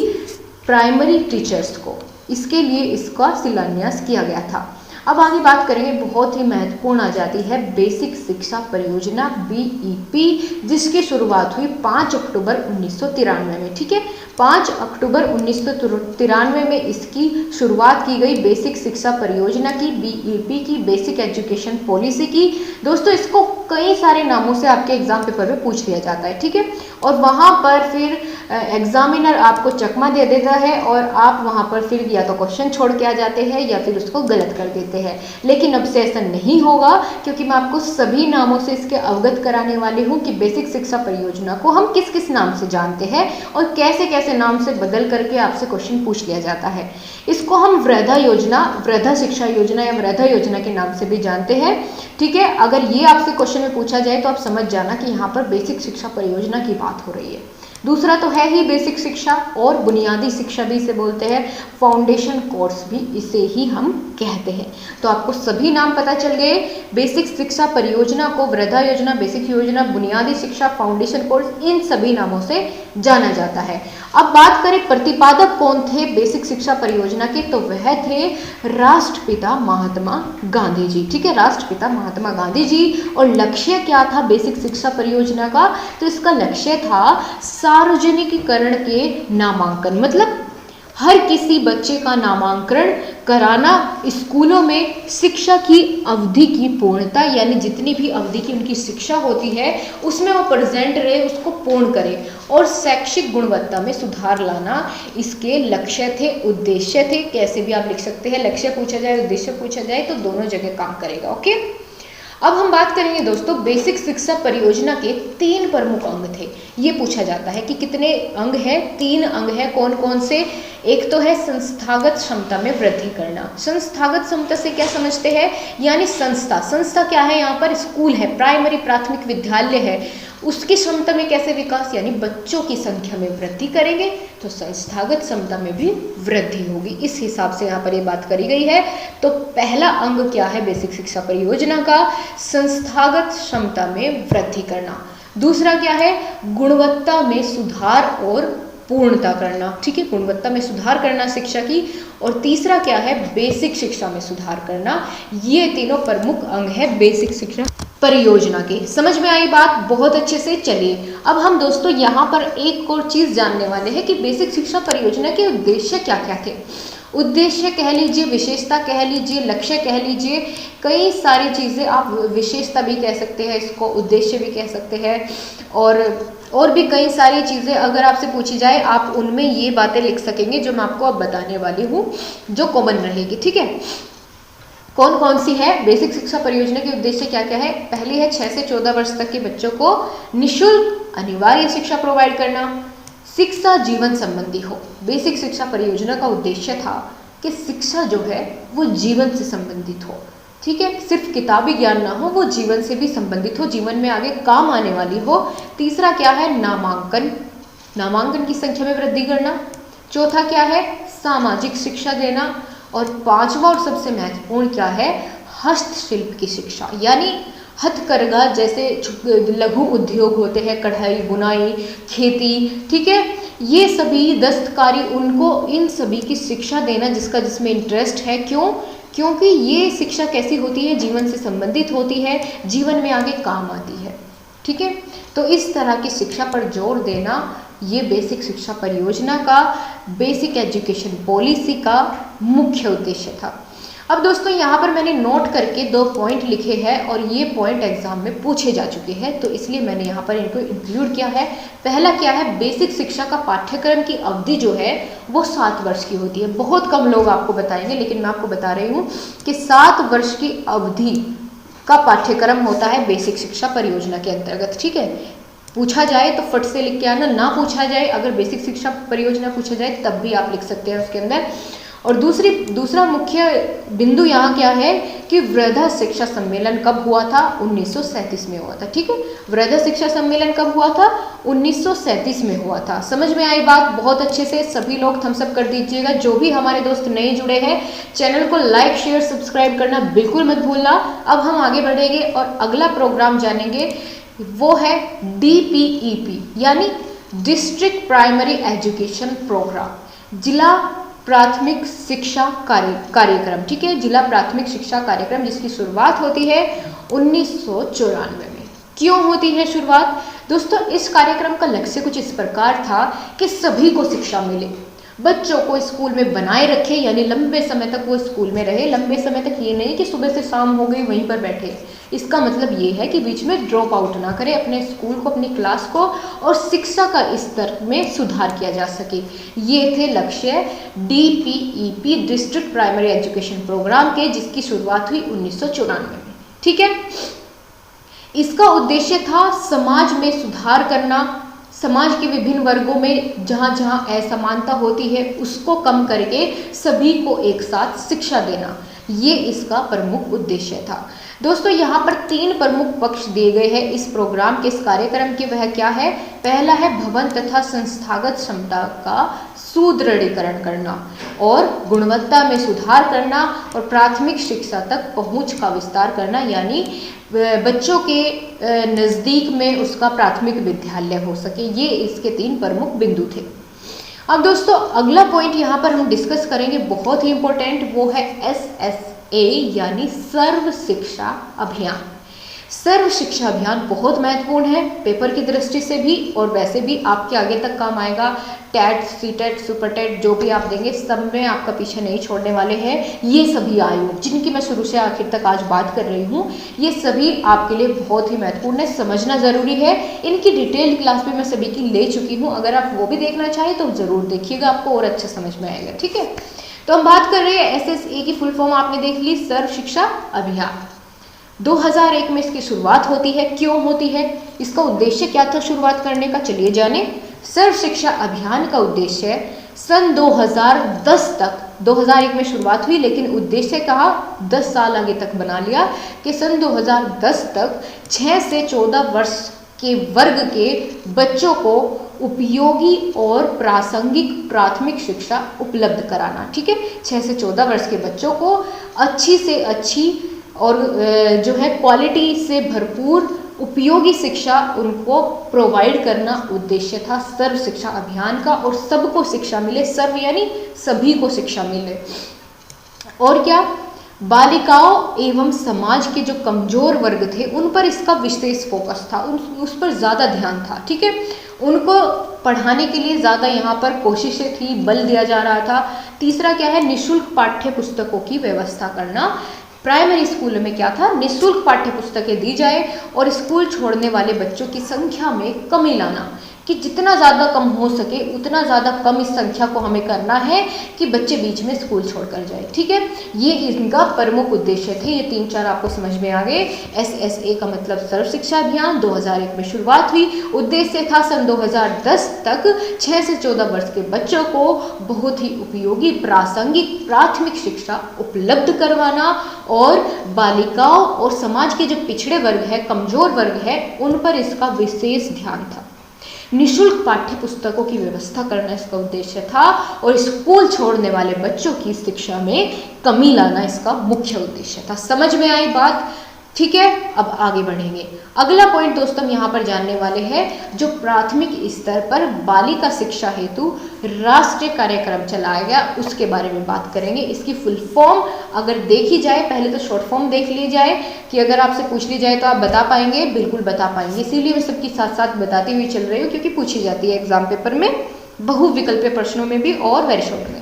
प्राइमरी टीचर्स को। इसके लिए इसका शिलान्यास किया गया था। अब आगे बात करेंगे, बहुत ही महत्वपूर्ण आ जाती है बेसिक शिक्षा परियोजना BEP, जिसकी शुरुआत हुई 5 अक्टूबर 1993 में। ठीक है, 5 अक्टूबर 1993 में इसकी शुरुआत की गई, बेसिक शिक्षा परियोजना की, BEP की, बेसिक एजुकेशन पॉलिसी की। दोस्तों इसको कई सारे नामों से आपके एग्जाम पेपर में पूछ लिया जाता है। ठीक है, और वहाँ पर फिर एग्जामिनर आपको चकमा दे देता है और आप वहाँ पर फिर या तो क्वेश्चन छोड़ के आ जाते हैं या फिर उसको गलत कर देते हैं। लेकिन अब से ऐसा नहीं होगा, क्योंकि मैं आपको सभी नामों से इसके अवगत कराने वाली हूँ कि बेसिक शिक्षा परियोजना को हम किस किस नाम से जानते हैं और कैसे कैसे नाम से बदल करके आपसे क्वेश्चन पूछ लिया जाता है। इसको हम वृद्धा योजना, वृद्धा शिक्षा योजना या वृद्धा योजना के नाम से भी जानते हैं। ठीक है, अगर ये आपसे क्वेश्चन में पूछा जाए तो आप समझ जाना कि यहाँ पर बेसिक शिक्षा परियोजना की बात हो रही है। दूसरा तो है ही बेसिक शिक्षा, और बुनियादी शिक्षा भी इसे बोलते हैं, फाउंडेशन कोर्स भी इसे ही हम कहते हैं। तो आपको सभी नाम पता चल गए। बेसिक शिक्षा परियोजना को वृद्धा योजना, बेसिक योजना, बुनियादी शिक्षा, फाउंडेशन कोर्स, इन सभी नामों से जाना जाता है। अब बात करें प्रतिपादक कौन थे बेसिक शिक्षा परियोजना के, तो वह थे राष्ट्रपिता महात्मा गांधी जी। ठीक है, राष्ट्रपिता महात्मा गांधी जी। और लक्ष्य क्या था बेसिक शिक्षा परियोजना का, तो इसका लक्ष्य था सार्वजनिकीकरण के नामांकन, मतलब हर किसी बच्चे का नामांकन कराना, स्कूलों में शिक्षा की अवधि की पूर्णता, यानी जितनी भी अवधि की उनकी शिक्षा होती है उसमें वो प्रेजेंट रहे, उसको पूर्ण करें, और शैक्षिक गुणवत्ता में सुधार लाना इसके लक्ष्य थे, उद्देश्य थे। कैसे भी आप लिख सकते हैं, लक्ष्य पूछा जाए, उद्देश्य पूछा जाए तो दोनों जगह काम करेगा। ओके, अब हम बात करेंगे दोस्तों बेसिक शिक्षा परियोजना के 3 प्रमुख अंग थे। ये पूछा जाता है कि कितने अंग हैं, 3 अंग हैं। कौन कौन से? एक तो है संस्थागत क्षमता में वृद्धि करना। संस्थागत क्षमता से क्या समझते हैं, यानी संस्था, संस्था क्या है, यहाँ पर स्कूल है, प्राइमरी प्राथमिक विद्यालय है, उसकी क्षमता में कैसे विकास, यानी बच्चों की संख्या में वृद्धि करेंगे तो संस्थागत क्षमता में भी वृद्धि होगी। इस हिसाब से यहाँ पर ये बात करी गई है। तो पहला अंग क्या है बेसिक शिक्षा परियोजना का, संस्थागत क्षमता में वृद्धि करना। दूसरा क्या है, गुणवत्ता में सुधार और पूर्णता करना। ठीक है, गुणवत्ता में सुधार करना शिक्षा की। और तीसरा क्या है, बेसिक शिक्षा में सुधार करना। ये तीनों प्रमुख अंग है बेसिक शिक्षा परियोजना के। समझ में आई बात? बहुत अच्छे से। चलिए अब हम दोस्तों यहाँ पर एक और चीज़ जानने वाले हैं कि बेसिक शिक्षा परियोजना के उद्देश्य क्या क्या थे। उद्देश्य कह लीजिए, विशेषता कह लीजिए, लक्ष्य कह लीजिए, कई सारी चीज़ें, आप विशेषता भी कह सकते हैं इसको, उद्देश्य भी कह सकते हैं, और भी कई सारी चीज़ें अगर आपसे पूछी जाए आप उनमें ये बातें लिख सकेंगे जो मैं आपको अब बताने वाली हूँ, जो कॉमन रहेगी। ठीक है, कौन कौन सी है बेसिक शिक्षा परियोजना के उद्देश्य क्या क्या है। पहली है 6 से 14 वर्ष तक के बच्चों को निःशुल्क अनिवार्य शिक्षा प्रोवाइड करना, शिक्षा जीवन संबंधी हो। बेसिक शिक्षा परियोजना का उद्देश्य था कि शिक्षा जो है वो जीवन से संबंधित हो। ठीक है, सिर्फ किताबी ज्ञान ना हो, वो जीवन से भी संबंधित हो, जीवन में आगे काम आने वाली हो। तीसरा क्या है, नामांकन, नामांकन की संख्या में वृद्धि करना। चौथा क्या है, सामाजिक शिक्षा देना। और पांचवा और सबसे महत्वपूर्ण क्या है, हस्तशिल्प की शिक्षा, यानी हथकरघा जैसे लघु उद्योग होते हैं, कढ़ाई, बुनाई, खेती, ठीक है, ये सभी दस्तकारी, उनको इन सभी की शिक्षा देना जिसका जिसमें इंटरेस्ट है। क्यों? क्योंकि ये शिक्षा कैसी होती है, जीवन से संबंधित होती है, जीवन में आगे काम आती है। ठीक है, तो इस तरह की शिक्षा पर जोर देना ये बेसिक शिक्षा परियोजना का, बेसिक एजुकेशन पॉलिसी का मुख्य उद्देश्य था। अब दोस्तों यहाँ पर मैंने नोट करके 2 पॉइंट लिखे हैं और ये पॉइंट एग्जाम में पूछे जा चुके हैं, तो इसलिए मैंने यहाँ पर इनको इंक्लूड किया है। पहला क्या है, बेसिक शिक्षा का पाठ्यक्रम की अवधि जो है वो 7 वर्ष की होती है। बहुत कम लोग आपको बताएंगे, लेकिन मैं आपको बता रही हूँ कि 7 वर्ष की अवधि का पाठ्यक्रम होता है बेसिक शिक्षा परियोजना के अंतर्गत। ठीक है, पूछा जाए तो फट से लिख के आना, ना पूछा जाए, अगर बेसिक शिक्षा परियोजना पूछा जाए तब भी आप लिख सकते हैं उसके अंदर। और दूसरा मुख्य बिंदु यहाँ क्या है कि वृद्धा शिक्षा सम्मेलन कब हुआ था, 1937 में हुआ था। ठीक है, वृद्धा शिक्षा सम्मेलन कब हुआ था, 1937 में हुआ था। समझ में आई बात? बहुत अच्छे से सभी लोग थम्स अप कर दीजिएगा। जो भी हमारे दोस्त नए जुड़े हैं, चैनल को लाइक शेयर सब्सक्राइब करना बिल्कुल मत भूलना। अब हम आगे बढ़ेंगे और अगला प्रोग्राम जानेंगे, वो है DPEP, यानी डिस्ट्रिक्ट प्राइमरी एजुकेशन प्रोग्राम, जिला प्राथमिक शिक्षा कार्यक्रम, ठीक है, जिला प्राथमिक शिक्षा कार्यक्रम, जिसकी शुरुआत होती है 1994 में। क्यों होती है शुरुआत? दोस्तों, इस कार्यक्रम का लक्ष्य कुछ इस प्रकार था कि सभी को शिक्षा मिले, बच्चों को स्कूल में बनाए रखे, यानी लंबे समय तक वो स्कूल में रहे। लंबे समय तक ये नहीं कि सुबह से शाम हो गई वहीं पर बैठे, इसका मतलब ये है कि बीच में ड्रॉप आउट ना करें अपने स्कूल को, अपनी क्लास को, और शिक्षा का स्तर में सुधार किया जा सके। ये थे लक्ष्य DPEP, district primary education program के, जिसकी शुरुआत हुई 1994 में, ठीक है। इसका उद्देश्य था समाज में सुधार करना, समाज के विभिन्न वर्गों में जहाँ जहाँ असमानता होती है उसको कम करके सभी को एक साथ शिक्षा देना, ये इसका प्रमुख उद्देश्य था। दोस्तों, यहाँ पर 3 प्रमुख पक्ष दिए गए हैं इस प्रोग्राम के, इस कार्यक्रम के। वह क्या है? पहला है भवन तथा संस्थागत क्षमता का सुदृढ़ीकरण करना और गुणवत्ता में सुधार करना और प्राथमिक शिक्षा तक पहुँच का विस्तार करना, यानी बच्चों के नज़दीक में उसका प्राथमिक विद्यालय हो सके। ये इसके 3 प्रमुख बिंदु थे। अब दोस्तों, अगला पॉइंट यहाँ पर हम डिस्कस करेंगे, बहुत ही इंपॉर्टेंट, वो है SSA यानी सर्व शिक्षा अभियान। सर्व शिक्षा अभियान बहुत महत्वपूर्ण है, पेपर की दृष्टि से भी और वैसे भी आपके आगे तक काम आएगा। टैट, सीटेट, सुपर टेट जो भी आप देंगे सब में आपका पीछे नहीं छोड़ने वाले हैं। ये सभी आयोग जिनकी मैं शुरू से आखिर तक आज बात कर रही हूँ, ये सभी आपके लिए बहुत ही महत्वपूर्ण है, समझना ज़रूरी है। इनकी डिटेल क्लास भी मैं सभी की ले चुकी हूँ, अगर आप वो भी देखना चाहें तो ज़रूर देखिएगा, आपको और अच्छा समझ में आएगा, ठीक है। तो हम बात कर रहे हैं SSA की फुल फॉर्म आपने देख ली, सर्व शिक्षा अभियान। 2001 में इसकी शुरुआत होती है। क्यों होती है? इसका उद्देश्य क्या था शुरुआत करने का? चलिए जाने। सर्व शिक्षा अभियान का उद्देश्य सन 2010 तक, 2001 में शुरुआत हुई लेकिन उद्देश्य कहा 10 साल आगे तक बना लिया कि सन 2010 तक 6 से 14 वर्ष के वर्ग के बच्चों को उपयोगी और प्रासंगिक प्राथमिक शिक्षा उपलब्ध कराना, ठीक है। 6 से 14 वर्ष के बच्चों को अच्छी से अच्छी और जो है क्वालिटी से भरपूर उपयोगी शिक्षा उनको प्रोवाइड करना उद्देश्य था सर्व शिक्षा अभियान का, और सबको शिक्षा मिले, सर्व यानी सभी को शिक्षा मिले। और क्या? बालिकाओं एवं समाज के जो कमजोर वर्ग थे उन पर इसका विशेष फोकस था, उस पर ज़्यादा ध्यान था, ठीक है। उनको पढ़ाने के लिए ज़्यादा यहाँ पर कोशिशें थी, बल दिया जा रहा था। तीसरा क्या है? निःशुल्क पाठ्य पुस्तकों की व्यवस्था करना। प्राइमरी स्कूल में क्या था? निःशुल्क पाठ्य पुस्तकें दी जाए और स्कूल छोड़ने वाले बच्चों की संख्या में कमी लाना, कि जितना ज़्यादा कम हो सके उतना ज़्यादा कम इस संख्या को हमें करना है कि बच्चे बीच में स्कूल छोड़कर जाए, ठीक है। ये इनका प्रमुख उद्देश्य थे। ये 3-4 आपको समझ में आ गए। SSA का मतलब सर्व शिक्षा अभियान, 2001 में शुरुआत हुई। उद्देश्य था सन 2010 तक 6 से 14 वर्ष के बच्चों को बहुत ही उपयोगी प्रासंगिक प्राथमिक शिक्षा उपलब्ध करवाना, और बालिकाओं और समाज के जो पिछड़े वर्ग है, कमजोर वर्ग है, उन पर इसका विशेष ध्यान था। निःशुल्क पाठ्य पुस्तकों की व्यवस्था करना इसका उद्देश्य था, और स्कूल छोड़ने वाले बच्चों की शिक्षा में कमी लाना इसका मुख्य उद्देश्य था। समझ में आई बात? ठीक है, अब आगे बढ़ेंगे। अगला पॉइंट दोस्तों हम यहाँ पर जानने वाले हैं, जो प्राथमिक स्तर पर बालिका शिक्षा हेतु राष्ट्रीय कार्यक्रम चलाया गया उसके बारे में बात करेंगे। इसकी फुल फॉर्म अगर देखी जाए, पहले तो शॉर्ट फॉर्म देख ली जाए कि अगर आपसे पूछ ली जाए तो आप बता पाएंगे, बिल्कुल बता पाएंगे। इसीलिए मैं सबकी साथ साथ बताती हुई चल रही हूँ, क्योंकि पूछी जाती है एग्जाम पेपर में, बहुविकल्पीय प्रश्नों में भी और वेरी शॉर्ट में।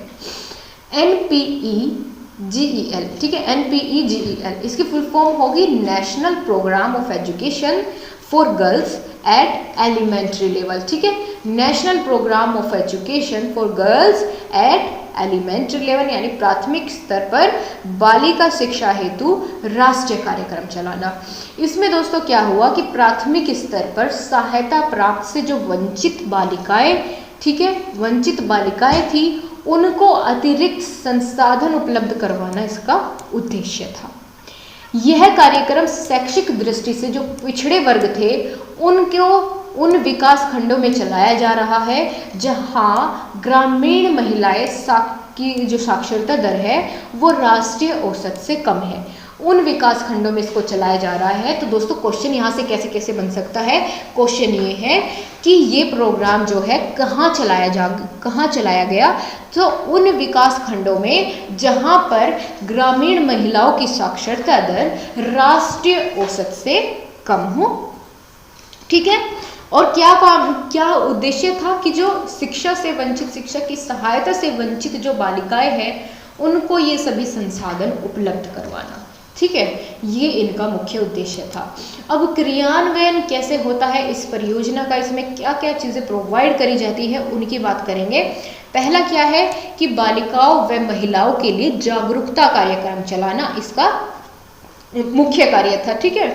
NPEGEL, ठीक है, NPEGEL इसकी फुल फॉर्म होगी national program of education for girls at elementary level, ठीक है। National program of education for girls at elementary level, यानी प्राथमिक स्तर पर बालिका शिक्षा हेतु राष्ट्रीय कार्यक्रम चलाना। इसमें दोस्तों क्या हुआ कि प्राथमिक स्तर पर सहायता प्राप्त से जो वंचित बालिकाएं, ठीक है, वंचित बालिकाएं थी, उनको अतिरिक्त संसाधन उपलब्ध करवाना इसका उद्देश्य था। यह कार्यक्रम शैक्षिक दृष्टि से जो पिछड़े वर्ग थे उनको उन विकास खंडों में चलाया जा रहा है जहां ग्रामीण महिलाएं की जो साक्षरता दर है वो राष्ट्रीय औसत से कम है, उन विकास खंडों में इसको चलाया जा रहा है। तो दोस्तों क्वेश्चन यहाँ से कैसे कैसे बन सकता है, क्वेश्चन ये है कि ये प्रोग्राम जो है कहाँ चलाया गया, तो उन विकास खंडों में जहाँ पर ग्रामीण महिलाओं की साक्षरता दर राष्ट्रीय औसत से कम हो। ठीक है, और क्या उद्देश्य था कि जो शिक्षा से वंचित, शिक्षा की सहायता से वंचित जो बालिकाएं हैं उनको ये सभी संसाधन उपलब्ध करवाना। ठीक है, ये इनका मुख्य उद्देश्य था। अब क्रियान्वयन कैसे होता है इस परियोजना का, इसमें क्या क्या चीज़ें प्रोवाइड करी जाती है उनकी बात करेंगे। पहला क्या है कि बालिकाओं व महिलाओं के लिए जागरूकता कार्यक्रम चलाना इसका मुख्य कार्य था। ठीक है,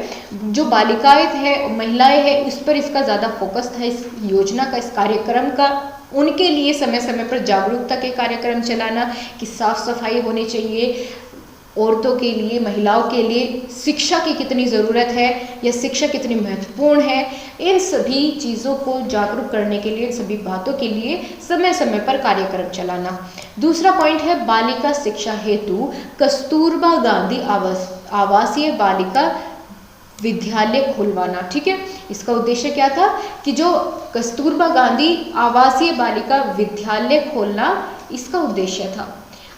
जो बालिकाएं है, महिलाएं हैं, इस पर इसका ज़्यादा फोकस था इस योजना का, इस कार्यक्रम का। उनके लिए समय समय पर जागरूकता के कार्यक्रम चलाना कि साफ सफाई होनी चाहिए, औरतों के लिए, महिलाओं के लिए शिक्षा की कितनी ज़रूरत है या शिक्षा कितनी महत्वपूर्ण है, इन सभी चीज़ों को जागरूक करने के लिए, इन सभी बातों के लिए समय समय पर कार्यक्रम चलाना। दूसरा पॉइंट है बालिका शिक्षा हेतु कस्तूरबा गांधी आवासीय बालिका विद्यालय खुलवाना। ठीक है, इसका उद्देश्य क्या था कि जो कस्तूरबा गांधी आवासीय बालिका विद्यालय खोलना इसका उद्देश्य था।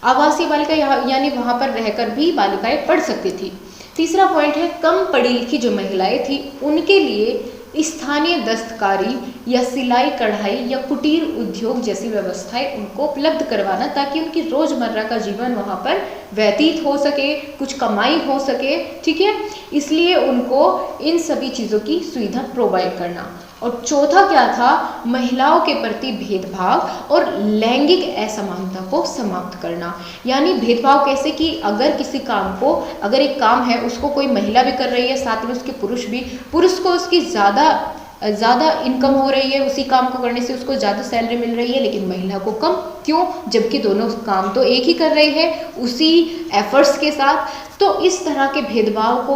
आवासीय बालिका यानी वहाँ पर रहकर भी बालिकाएं पढ़ सकती थी। तीसरा पॉइंट है कम पढ़ी लिखी जो महिलाएं थी उनके लिए स्थानीय दस्तकारी या सिलाई कढ़ाई या कुटीर उद्योग जैसी व्यवस्थाएं उनको उपलब्ध करवाना, ताकि उनकी रोजमर्रा का जीवन वहाँ पर व्यतीत हो सके, कुछ कमाई हो सके। ठीक है, इसलिए उनको इन सभी चीज़ों की सुविधा प्रोवाइड करना। और चौथा क्या था, महिलाओं के प्रति भेदभाव और लैंगिक असमानता को समाप्त करना। यानी भेदभाव कैसे कि अगर किसी काम को, अगर एक काम है उसको कोई महिला भी कर रही है, साथ में उसके पुरुष को उसकी ज़्यादा इनकम हो रही है, उसी काम को करने से उसको ज़्यादा सैलरी मिल रही है, लेकिन महिला को कम, क्यों? जबकि दोनों काम तो एक ही कर रहे हैं उसी एफर्ट्स के साथ। तो इस तरह के भेदभाव को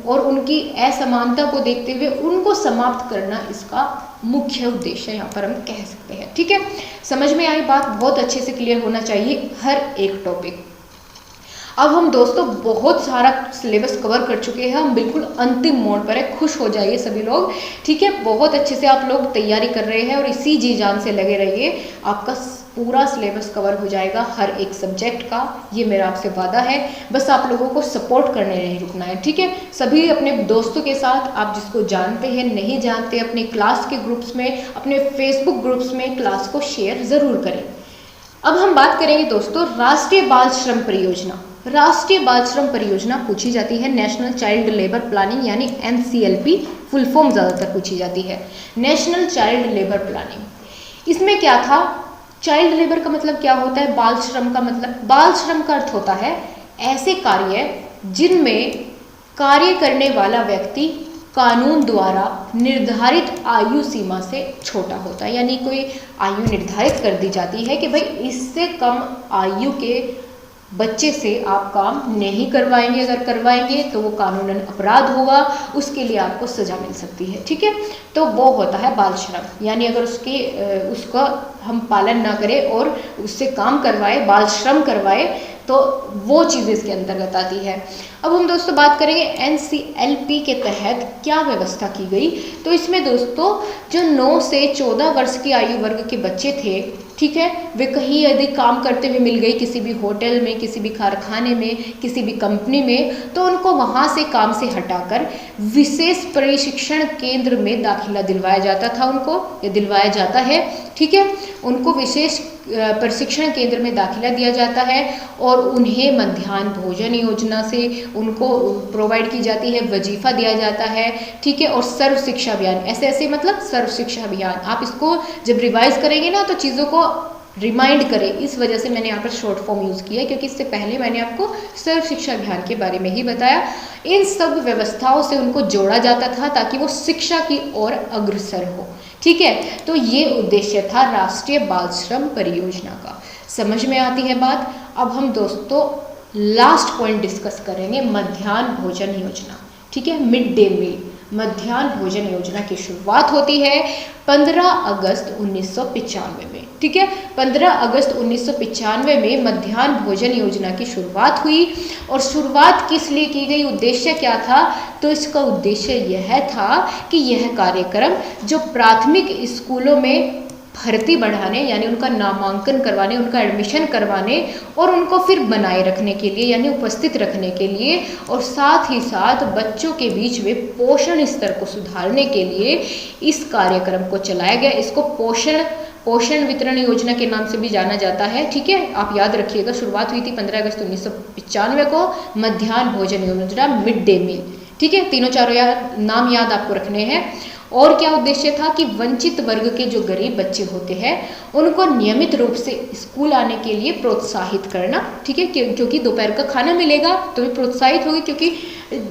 और उनकी असमानता को देखते हुए उनको समाप्त करना इसका मुख्य उद्देश्य यहाँ पर हम कह सकते हैं। ठीक है, समझ में आई बात? बहुत अच्छे से क्लियर होना चाहिए हर एक टॉपिक। अब हम दोस्तों बहुत सारा सिलेबस कवर कर चुके हैं, हम बिल्कुल अंतिम मोड पर है, खुश हो जाइए सभी लोग। ठीक है, बहुत अच्छे से आप लोग तैयारी कर रहे हैं और इसी जी जान से लगे रहिए, आपका पूरा सिलेबस कवर हो जाएगा हर एक सब्जेक्ट का, ये मेरा आपसे वादा है। बस आप लोगों को सपोर्ट करने नहीं रुकना है। ठीक है, सभी अपने दोस्तों के साथ, आप जिसको जानते हैं, नहीं जानते, अपने क्लास के ग्रुप्स में, अपने फेसबुक ग्रुप्स में क्लास को शेयर ज़रूर करें। अब हम बात करेंगे दोस्तों राष्ट्रीय बाल श्रम परियोजना। राष्ट्रीय बाल श्रम परियोजना पूछी जाती है नेशनल चाइल्ड लेबर प्लानिंग यानी NCLP, फुल फॉर्म ज़्यादातर पूछी जाती है, नेशनल चाइल्ड लेबर प्लानिंग। इसमें क्या था, चाइल्ड लेबर का मतलब क्या होता है, बाल श्रम का मतलब, बाल श्रम का अर्थ होता है ऐसे कार्य जिनमें कार्य करने वाला व्यक्ति कानून द्वारा निर्धारित आयु सीमा से छोटा होता है। यानी कोई आयु निर्धारित कर दी जाती है कि भाई इससे कम आयु के बच्चे से आप काम नहीं करवाएंगे, अगर करवाएंगे तो वो कानूनन अपराध होगा, उसके लिए आपको सजा मिल सकती है। ठीक है, तो वो होता है बाल श्रम। यानी अगर उसका हम पालन ना करें और उससे काम करवाए, बाल श्रम करवाए, तो वो चीज़ इसके अंतर्गत आती है। अब हम दोस्तों बात करेंगे NCLP के तहत क्या व्यवस्था की गई। तो इसमें दोस्तों जो 9 से 14 वर्ष की आयु वर्ग के बच्चे थे, ठीक है, वे कहीं यदि काम करते हुए मिल गई, किसी भी होटल में, किसी भी कारखाने में, किसी भी कंपनी में, तो उनको वहाँ से काम से हटाकर विशेष प्रशिक्षण केंद्र में दाखिला दिलवाया जाता था, उनको या दिलवाया जाता है। ठीक है, उनको विशेष प्रशिक्षण केंद्र में दाखिला दिया जाता है और उन्हें मध्याह्न भोजन योजना से उनको प्रोवाइड की जाती है, वजीफा दिया जाता है। ठीक है, और सर्व शिक्षा अभियान, ऐसे मतलब सर्व शिक्षा अभियान, आप इसको जब रिवाइज करेंगे ना तो चीज़ों को रिमाइंड करें, इस वजह से मैंने यहाँ पर शॉर्ट फॉर्म यूज़ किया, क्योंकि इससे पहले मैंने आपको सर्व शिक्षा अभियान के बारे में ही बताया। इन सब व्यवस्थाओं से उनको जोड़ा जाता था ताकि वो शिक्षा की ओर अग्रसर हो। ठीक है, तो ये उद्देश्य था राष्ट्रीय बाल श्रम परियोजना का। समझ में आती है बात? अब हम दोस्तों लास्ट पॉइंट डिस्कस करेंगे, मध्याह्न भोजन योजना। ठीक है, मिड डे मील। मध्याह्न भोजन योजना की शुरुआत होती है 15 अगस्त 1995 में। ठीक है, 15 अगस्त 1995 में मध्याह्न भोजन योजना की शुरुआत हुई। और शुरुआत किस लिए की गई, उद्देश्य क्या था, तो इसका उद्देश्य यह था कि यह कार्यक्रम जो प्राथमिक स्कूलों में भर्ती बढ़ाने यानी उनका नामांकन करवाने, उनका एडमिशन करवाने और उनको फिर बनाए रखने के लिए यानी उपस्थित रखने के लिए, और साथ ही साथ बच्चों के बीच में पोषण स्तर को सुधारने के लिए इस कार्यक्रम को चलाया गया। इसको पोषण वितरण योजना के नाम से भी जाना जाता है। ठीक है, आप याद रखिएगा, शुरुआत हुई थी 15 अगस्त 1995 को, मध्याह्न भोजन योजना, मिड डे मील। ठीक है, तीनों चारों नाम याद आपको रखने हैं। और क्या उद्देश्य था कि वंचित वर्ग के जो गरीब बच्चे होते हैं उनको नियमित रूप से स्कूल आने के लिए प्रोत्साहित करना। ठीक है, क्योंकि दोपहर का खाना मिलेगा तो वे प्रोत्साहित होगी, क्योंकि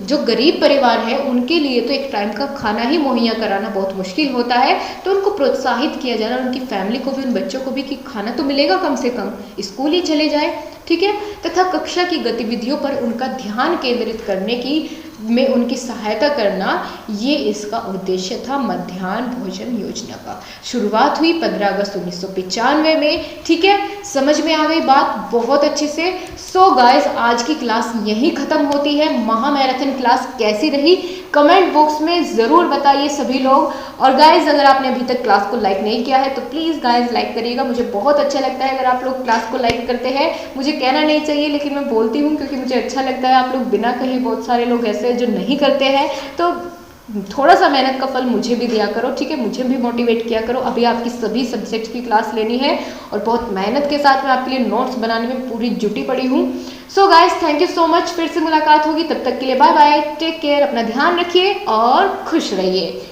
जो गरीब परिवार है उनके लिए तो एक टाइम का खाना ही मुहैया कराना बहुत मुश्किल होता है। तो उनको प्रोत्साहित किया जाना, उनकी फैमिली को भी, उन बच्चों को भी कि खाना तो मिलेगा, कम से कम स्कूल ही चले जाए। ठीक है, तथा कक्षा की गतिविधियों पर उनका ध्यान केंद्रित करने की में उनकी सहायता करना, ये इसका उद्देश्य था मध्याह्न भोजन योजना का। शुरुआत हुई 15 अगस्त 1995 में। ठीक है, समझ में आ गई बात बहुत अच्छे से। सो गाइस, आज की क्लास यहीं ख़त्म होती है। महामैराथन क्लास कैसी रही कमेंट बॉक्स में ज़रूर बताइए सभी लोग। और गाइस, अगर आपने अभी तक क्लास को लाइक नहीं किया है तो प्लीज़ गाइस लाइक करिएगा, मुझे बहुत अच्छा लगता है अगर आप लोग क्लास को लाइक करते हैं। मुझे कहना नहीं चाहिए लेकिन मैं बोलती हूँ क्योंकि मुझे अच्छा लगता है। आप लोग बिना कहीं, बहुत सारे लोग ऐसे जो नहीं करते हैं, तो थोड़ा सा मेहनत का फल मुझे भी दिया करो। ठीक है, मुझे भी मोटिवेट किया करो। अभी आपकी सभी सब्जेक्ट्स की क्लास लेनी है और बहुत मेहनत के साथ मैं आपके लिए नोट्स बनाने में पूरी जुटी पड़ी हूँ। So guys, thank you so much. फिर से मुलाकात होगी, तब तक के लिए बाय बाय, टेक केयर, अपना ध्यान रखिए और खुश रहिए।